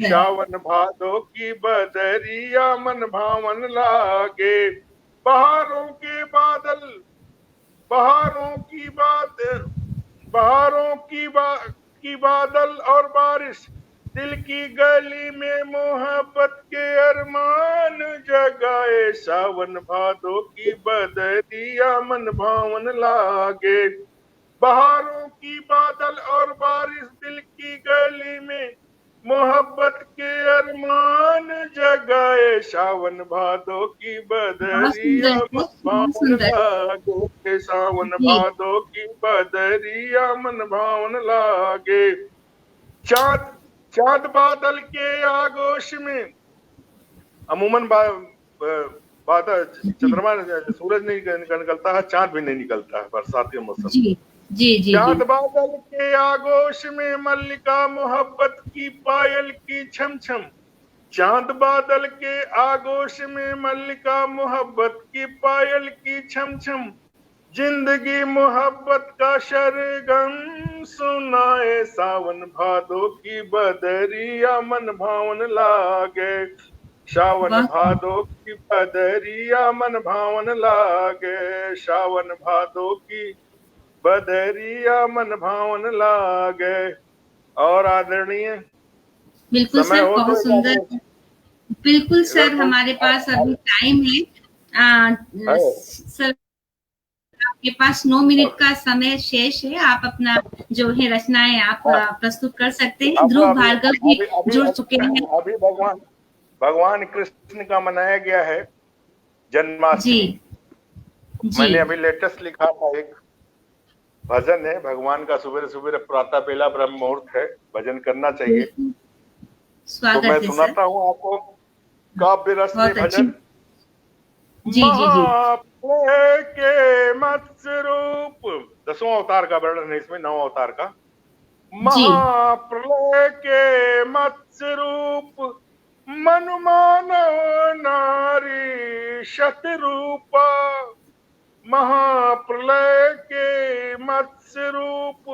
सावन भादो की बदरिया मन भावन लागे। बहारों के बादल, बहारों की बहारों की बादल और बारिश, दिल की गली में मोहब्बत के अरमान जगाए, सावन भादो की बदरिया मन भावन लागे। बहारों की बादल और बारिश, दिल की गली में मोहब्बत के अरमान जगाए, सावन भादो की बदरिया मन भावन लागे, सावन भादो की बदरिया मन भावन लागे। चाँद, चाँद बादल के आगोश में, अमूमन बादल चंद्रमा सूरज नहीं निकलता है, चाँद भी नहीं निकलता है बरसात के मौसम में। जी। चाँद बादल के आगोश में मल्लिका मोहब्बत की पायल की छम छम, चाँद बादल के आगोश में मल्लिका मोहब्बत की पायल की छम छम, जिंदगी मोहब्बत का सरगम सुनाए, सावन भादो की बदरिया मन भावन लागे, सावन भादो की बदरिया मन भावन लागे, सावन भादो की बदरिया मन भावन लागे। और आदरणीय, बिल्कुल सर, बहुत सुंदर, बिल्कुल सर, हमारे पास अभी टाइम है सर, आपके पास 9 मिनट का समय शेष है, आप अपना जो है रचनाएं आप प्रस्तुत कर सकते हैं। ध्रुव भार्गव भी जुड़ चुके हैं। अभी भगवान कृष्ण का मनाया गया है जन्माष्टमी। मैंने अभी लेटेस्ट लिखा था एक, भजन है भगवान का, सुबह सुबह प्रातः बेला ब्रह्म मुहूर्त है, भजन करना चाहिए। तो मैं सुनाता हूँ आपको काव्य रस में भजन। महाप्रलय के मत्स्य रूप, 10वां अवतार का वर्णन है इसमें, 9वां अवतार का। महाप्रलय के मत्स्य रूप, मनु मानव नारी शतरूपा। महाप्रलय के मत्स्य रूप,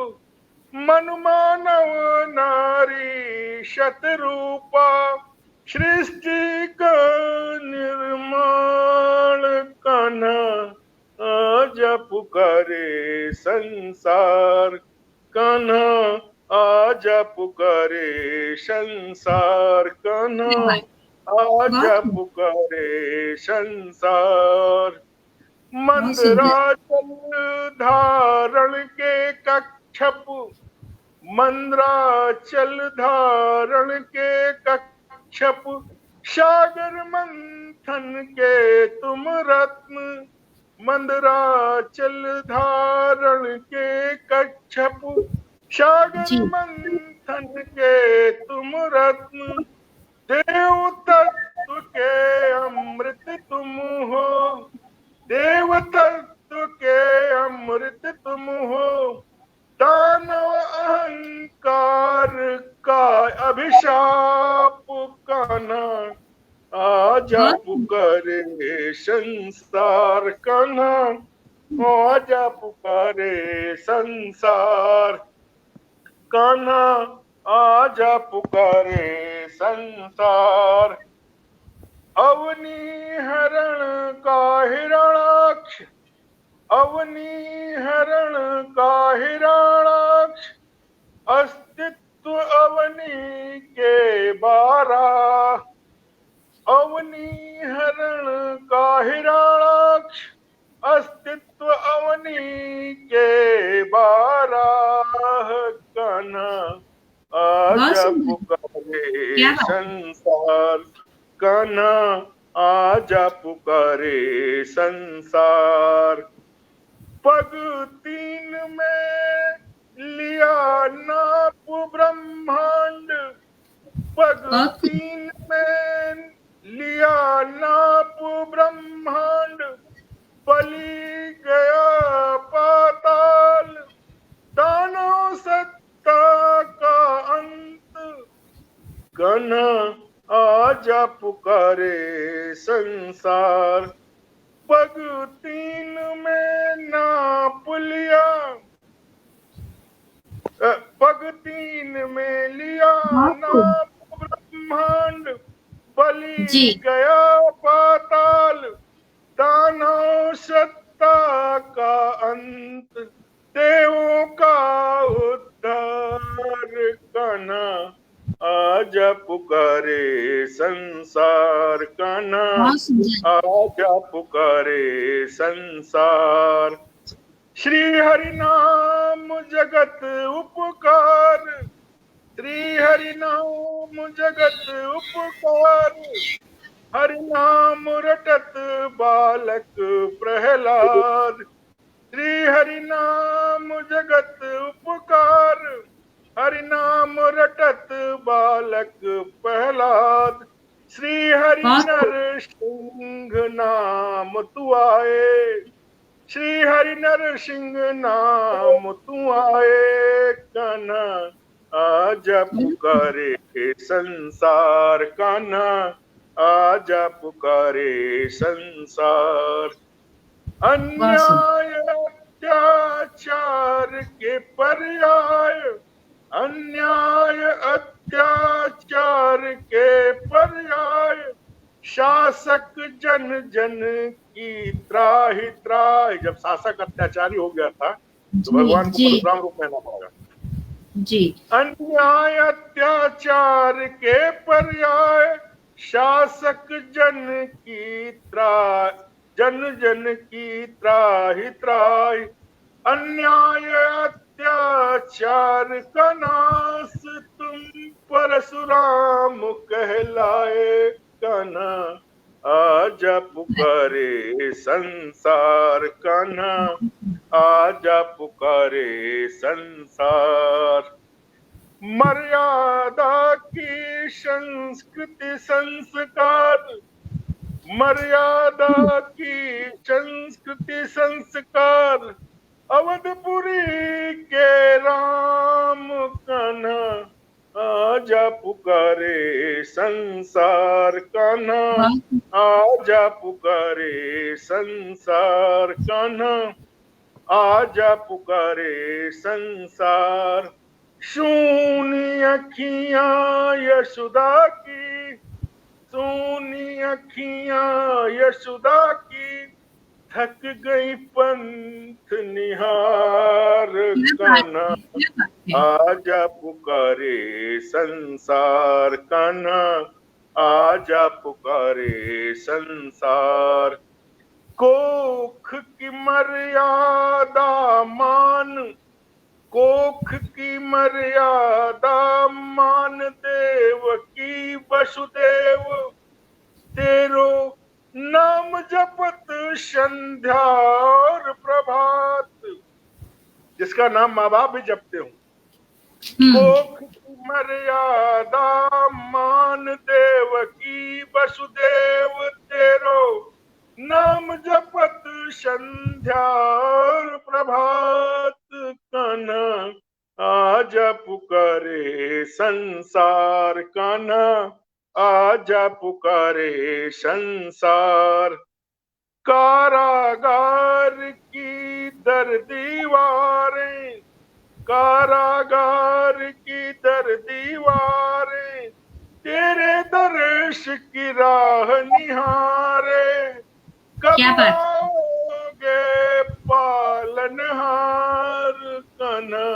मनु मानव नारी शतरूपा। सृष्टि का निर्माण कान्हा आज पुकारे संसार। कान्हा आज पुकारे संसार। कान्हा आज पुकारे संसार। मंदराचल धारण के कक्षप, मंदराचल धारण के कक्षप। सागर मंथन के तुम रत्न, मंदराचल धारण के कक्षप। सागर मंथन के तुम रत्न। देव तत्व के अमृत तुम हो, देव तत्व के अमृत तुम हो। दानव अहंकार का अभिशाप, कान्हा आज पुकारे संसार। कान्हा आज पुकारे संसार। कान्हा आज पुकारे संसार। अवनी हरण का हिरणाक्ष, अवनी हरण का हिरणाक्ष। अस्तित्व अवनी के 12, अवनी हरण का हिरणाक्ष। अस्तित्व अवनी के 12। कान्हा आज पुकारे संसार। कान्हा आज पुकारे संसार। पग 3 में लिया नाप ब्रह्मांड, पग 3 में लिया नाप ब्रह्मांड। पली गया पाताल, दानव सत्ता का अंत। कान्हा आज पुकारे संसार। पग 3 में नाप लिया, पग 3 में लिया नाप ब्रह्मांड। बलि गया पाताल, दानव सत्ता का अंत। देवों का उद्धार। कान्हा आज पुकारे संसार। कान्हा आज पुकारे संसार। श्री हरि नाम जगत उपकार, श्री हरि नाम जगत उपकार। हरि नाम रटत बालक प्रहलाद, श्री हरि नाम जगत उपकार। हरि नाम रटत बालक प्रहलाद। श्री हरि नर सिंह नाम तू आए, श्री हरि नर सिंह नाम तू आए। कान्हा आज पुकारे संसार। कान्हा आज पुकारे संसार। अन्याय अत्याचार के पर्याय, अन्याय अत्याचार के पर्याय। शासक जन जन की त्राहि त्राहि। जब शासक अत्याचारी हो गया था तो भगवान को परशुराम रूप में लेना पड़ा जी। अन्याय अत्याचार के पर्याय। शासक जन की त्राहि, जन जन की त्राहि त्राहि। अन्याय अत्याचार का नाश तुम परशुराम कहलाए। कान्हा आज पुकारे संसार। कान्हा आजा पुकारे संसार। मर्यादा की संस्कृति संस्कार, मर्यादा की संस्कृति संस्कार, अवधपुरी के राम कान्हा आजा पुकारे संसार। कान्हा आजा पुकारे संसार, कान्हा आजा पुकारे संसार। शून्य अखियां यशोदा की, सोनी अखियां यशोदा की, थक गई पंथ निहार। कान्हा आजा पुकारे संसार, कान्हा आजा पुकारे संसार। कोख की मर्यादा मान, कोख की मर्यादा मान, देवकी वसुदेव तेरो नाम जपत संध्या और प्रभात। जिसका नाम माँ बाप भी जपते हो। कोख की मर्यादा मान, देवकी वसुदेव तेरो नाम जपत संध्या और प्रभात। कान्हा आजा पुकारे संसार, कान्हा आजा पुकारे संसार। कारागार की दर दीवारें, कारागार की दर दीवारें, तेरे दर्श की राह निहारे। कब आओगे पालनहार। कान्हा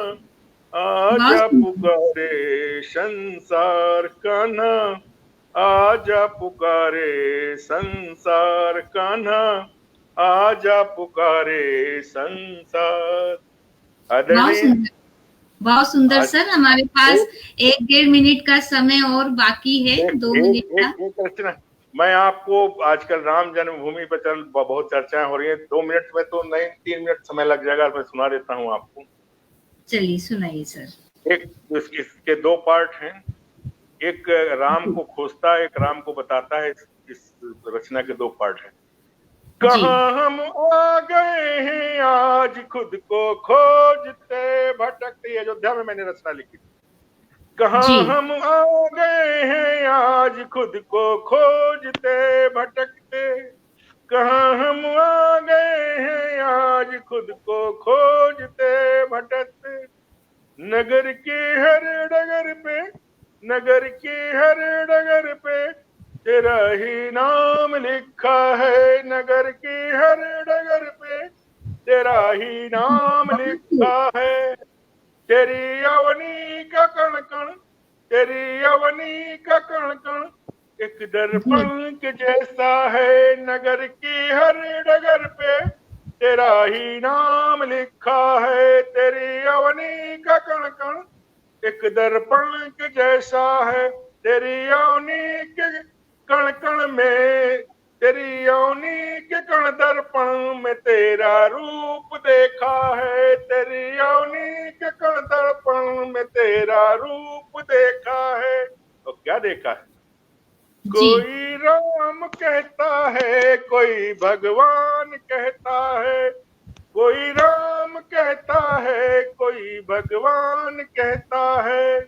आजा पुकारे संसार, कान्हा आजा पुकारे संसार, कान्हा आजा पुकारे संसार। बहुत सुंदर सर। हमारे पास 1-1.5 मिनट का समय और बाकी है, 2 मिनट का। मैं आपको आजकल राम जन्मभूमि पर चल बहुत चर्चाएं हो रही है, 2 मिनट में तो नहीं, 3 मिनट समय लग जाएगा। मैं सुना देता हूँ आपको। चलिए सुनाइए सर। एक इसके 2 पार्ट हैं। एक राम को खोजता है, एक राम को बताता है। इस रचना के 2 पार्ट हैं। कहाँ हम आ गए हैं आज खुद को खोजते भटकते, अयोध्या में मैंने रचना लिखी। कहाँ हम आ गए हैं आज खुद को खोजते भटकते, कहाँ हम आ गए हैं आज खुद को खोजते भटकते। नगर के हर डगर पे, नगर के हर डगर पे तेरा ही नाम लिखा है। नगर के हर डगर पे तेरा ही नाम लिखा है। तेरी अवनी का कण कण, तेरी अवनी का कण कण एक दर्पण के जैसा है। नगर की हर डगर पे तेरा ही नाम लिखा है। तेरी अवनी का कण कण एक दर्पण के जैसा है। तेरी अवनी के कण कण में, तेरी अवनी के कण दर्पण में तेरा रूप देखा है। तेरी अवनी के कण दर्पण में तेरा रूप देखा है। तो क्या देखा है? कोई राम कहता है, कोई भगवान कहता है, कोई राम कहता है, कोई भगवान कहता है।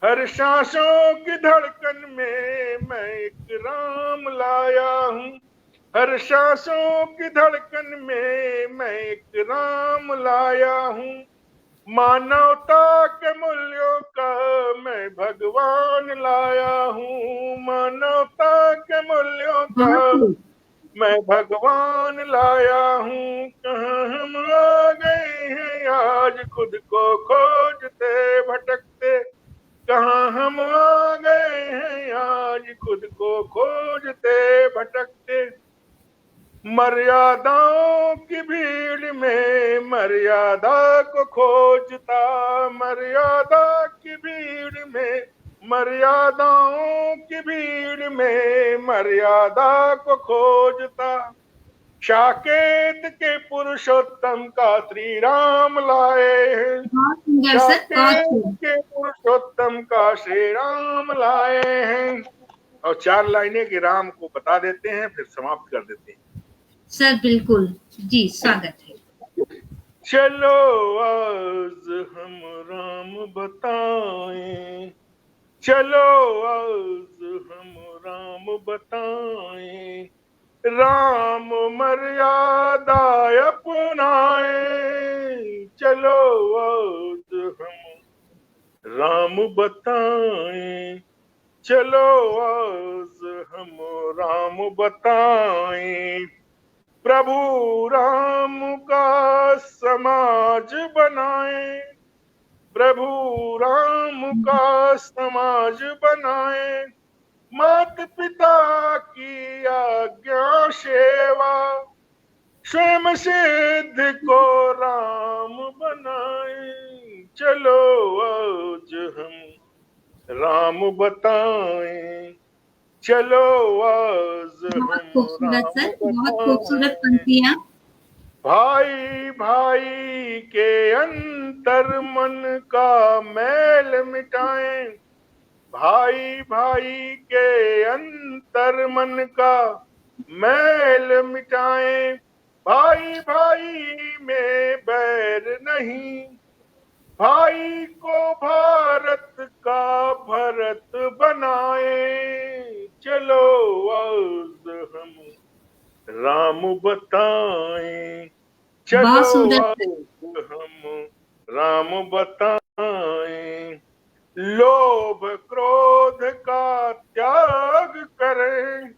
हर सांसों की धड़कन में मैं एक राम लाया हूँ। हर सांसों की धड़कन में मैं एक राम लाया हूँ। मानवता के मूल्यों का मैं भगवान लाया हूँ। मानवता के मूल्यों का मैं भगवान लाया हूँ। कहाँ हम आ गए हैं आज खुद को खोजते भटकते, कहाँ हम आ गए हैं आज खुद को खोजते भटकते। मर्यादाओं की भीड़ में मर्यादा को खोजता, मर्यादा की भीड़ में, मर्यादाओं की भीड़ में मर्यादा को खोजता। साकेत के पुरुषोत्तम का श्री राम लाए हैं। साकेत के पुरुषोत्तम का श्री राम लाए हैं। और 4 लाइनें के राम को बता देते हैं, फिर समाप्त कर देते हैं। सर बिल्कुल जी, स्वागत है। चलो आज हम राम बताएं, चलो आज हम राम बताएं, राम मर्यादा अपनाएं, चलो आज हम राम बताएं, चलो आज हम राम बताएं, प्रभु राम का समाज बनाएं, प्रभु राम का समाज बनाएं, मात पिता की आज्ञा सेवा, स्वयं सिद्ध को राम बनाएं, चलो आज हम राम बताएं, चलो आज बहुत खूबसूरत सर, बहुत खूबसूरत पंक्तियां। भाई भाई के अंतर मन का मैल मिटाएं, भाई भाई के अंतर मन का मैल मिटाएं, भाई भाई में बैर नहीं, भाई को भारत का भरत बनाएं, चलो आज हम राम बताएं, चलो आज हम राम बताएं, लोभ क्रोध का त्याग करें,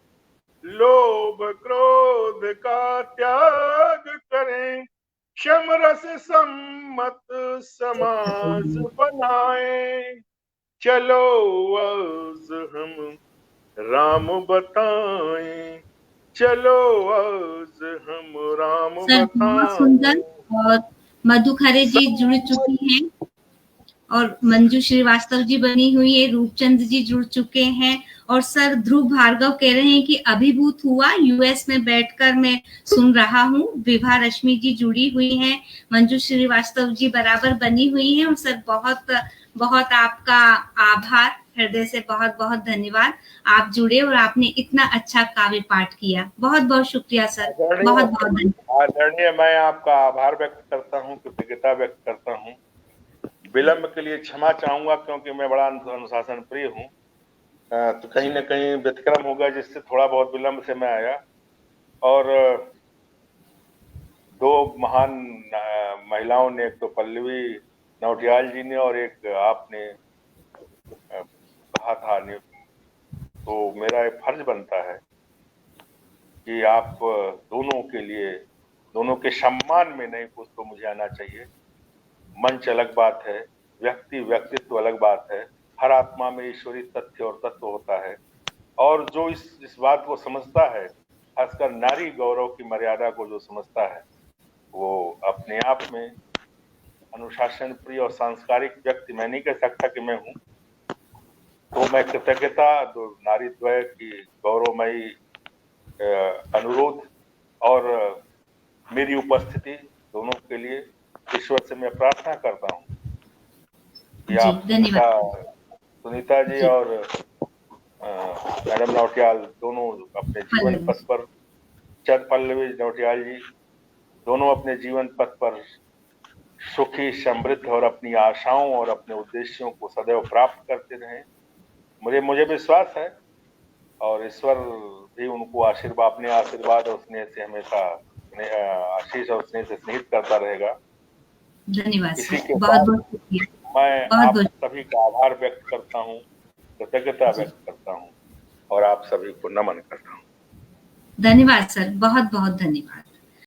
लोभ क्रोध का त्याग करें, क्षम रस सम्मत समाज बनाएं, चलो आज हम राम बताएं, चलो आज हम राम बताएं। बहुत सुंदर। और मधु खरे जी जुड़ चुकी हैं, और मंजू श्रीवास्तव जी बनी हुई है, रूपचंद जी जुड़ चुके हैं, और सर ध्रुव भार्गव कह रहे हैं कि अभिभूत हुआ, यूएस में बैठकर मैं सुन रहा हूँ। विभा रश्मि जी जुड़ी हुई हैं, मंजू श्रीवास्तव जी बराबर बनी हुई हैं। और सर बहुत बहुत आपका आभार, हृदय से बहुत बहुत धन्यवाद। आप जुड़े और आपने इतना अच्छा काव्य पाठ किया, बहुत बहुत शुक्रिया सर, बहुत बहुत धन्यवाद। आदरणीय, मैं आपका आभार व्यक्त करता हूँ, कृतज्ञता व्यक्त करता हूँ। विलंब के लिए क्षमा चाहूंगा, क्योंकि मैं बड़ा अनुशासन प्रिय हूँ, तो कहीं न कहीं व्यतिक्रम होगा, जिससे थोड़ा बहुत विलंब से मैं आया। और 2 महान महिलाओं ने, एक तो पल्लवी नौटियाल जी ने और एक आपने कहा था, तो मेरा एक फर्ज बनता है कि आप दोनों के लिए, दोनों के सम्मान में नहीं, कुछ तो मुझे आना चाहिए। मंच अलग बात है, व्यक्तित्व अलग बात है, हर आत्मा में ईश्वरी तथ्य और तत्व होता है, और जो इस बात को समझता है, खासकर नारी गौरव की मर्यादा को जो समझता है, वो अपने आप में अनुशासन प्रिय और सांस्कारिक व्यक्ति, मैं नहीं कह सकता कि मैं हूँ। तो मैं कृतज्ञता दो नारी द्वय की गौरवमयी अनुरोध और मेरी उपस्थिति दोनों के लिए ईश्वर से मैं प्रार्थना करता हूँ कि आप सुनीता जी और मैडम नौटियाल दोनों अपने जीवन पथ पर, पल्लवी नौटियाल जी दोनों अपने जीवन पथ पर सुखी, समृद्ध और अपनी आशाओं और अपने उद्देश्यों को सदैव प्राप्त करते रहें। मुझे विश्वास है, और ईश्वर भी उनको आशीर्वाद, अपने आशीर्वाद और स्नेह से हमेशा आशीष और स्नेह से स्नेहित करता रहेगा। धन्यवाद। इसी के साथ मैं आप सभी का आभार व्यक्त करता हूँ, कृतज्ञता व्यक्त करता हूँ, और आप सभी को नमन करता हूँ। धन्यवाद सर, बहुत बहुत धन्यवाद।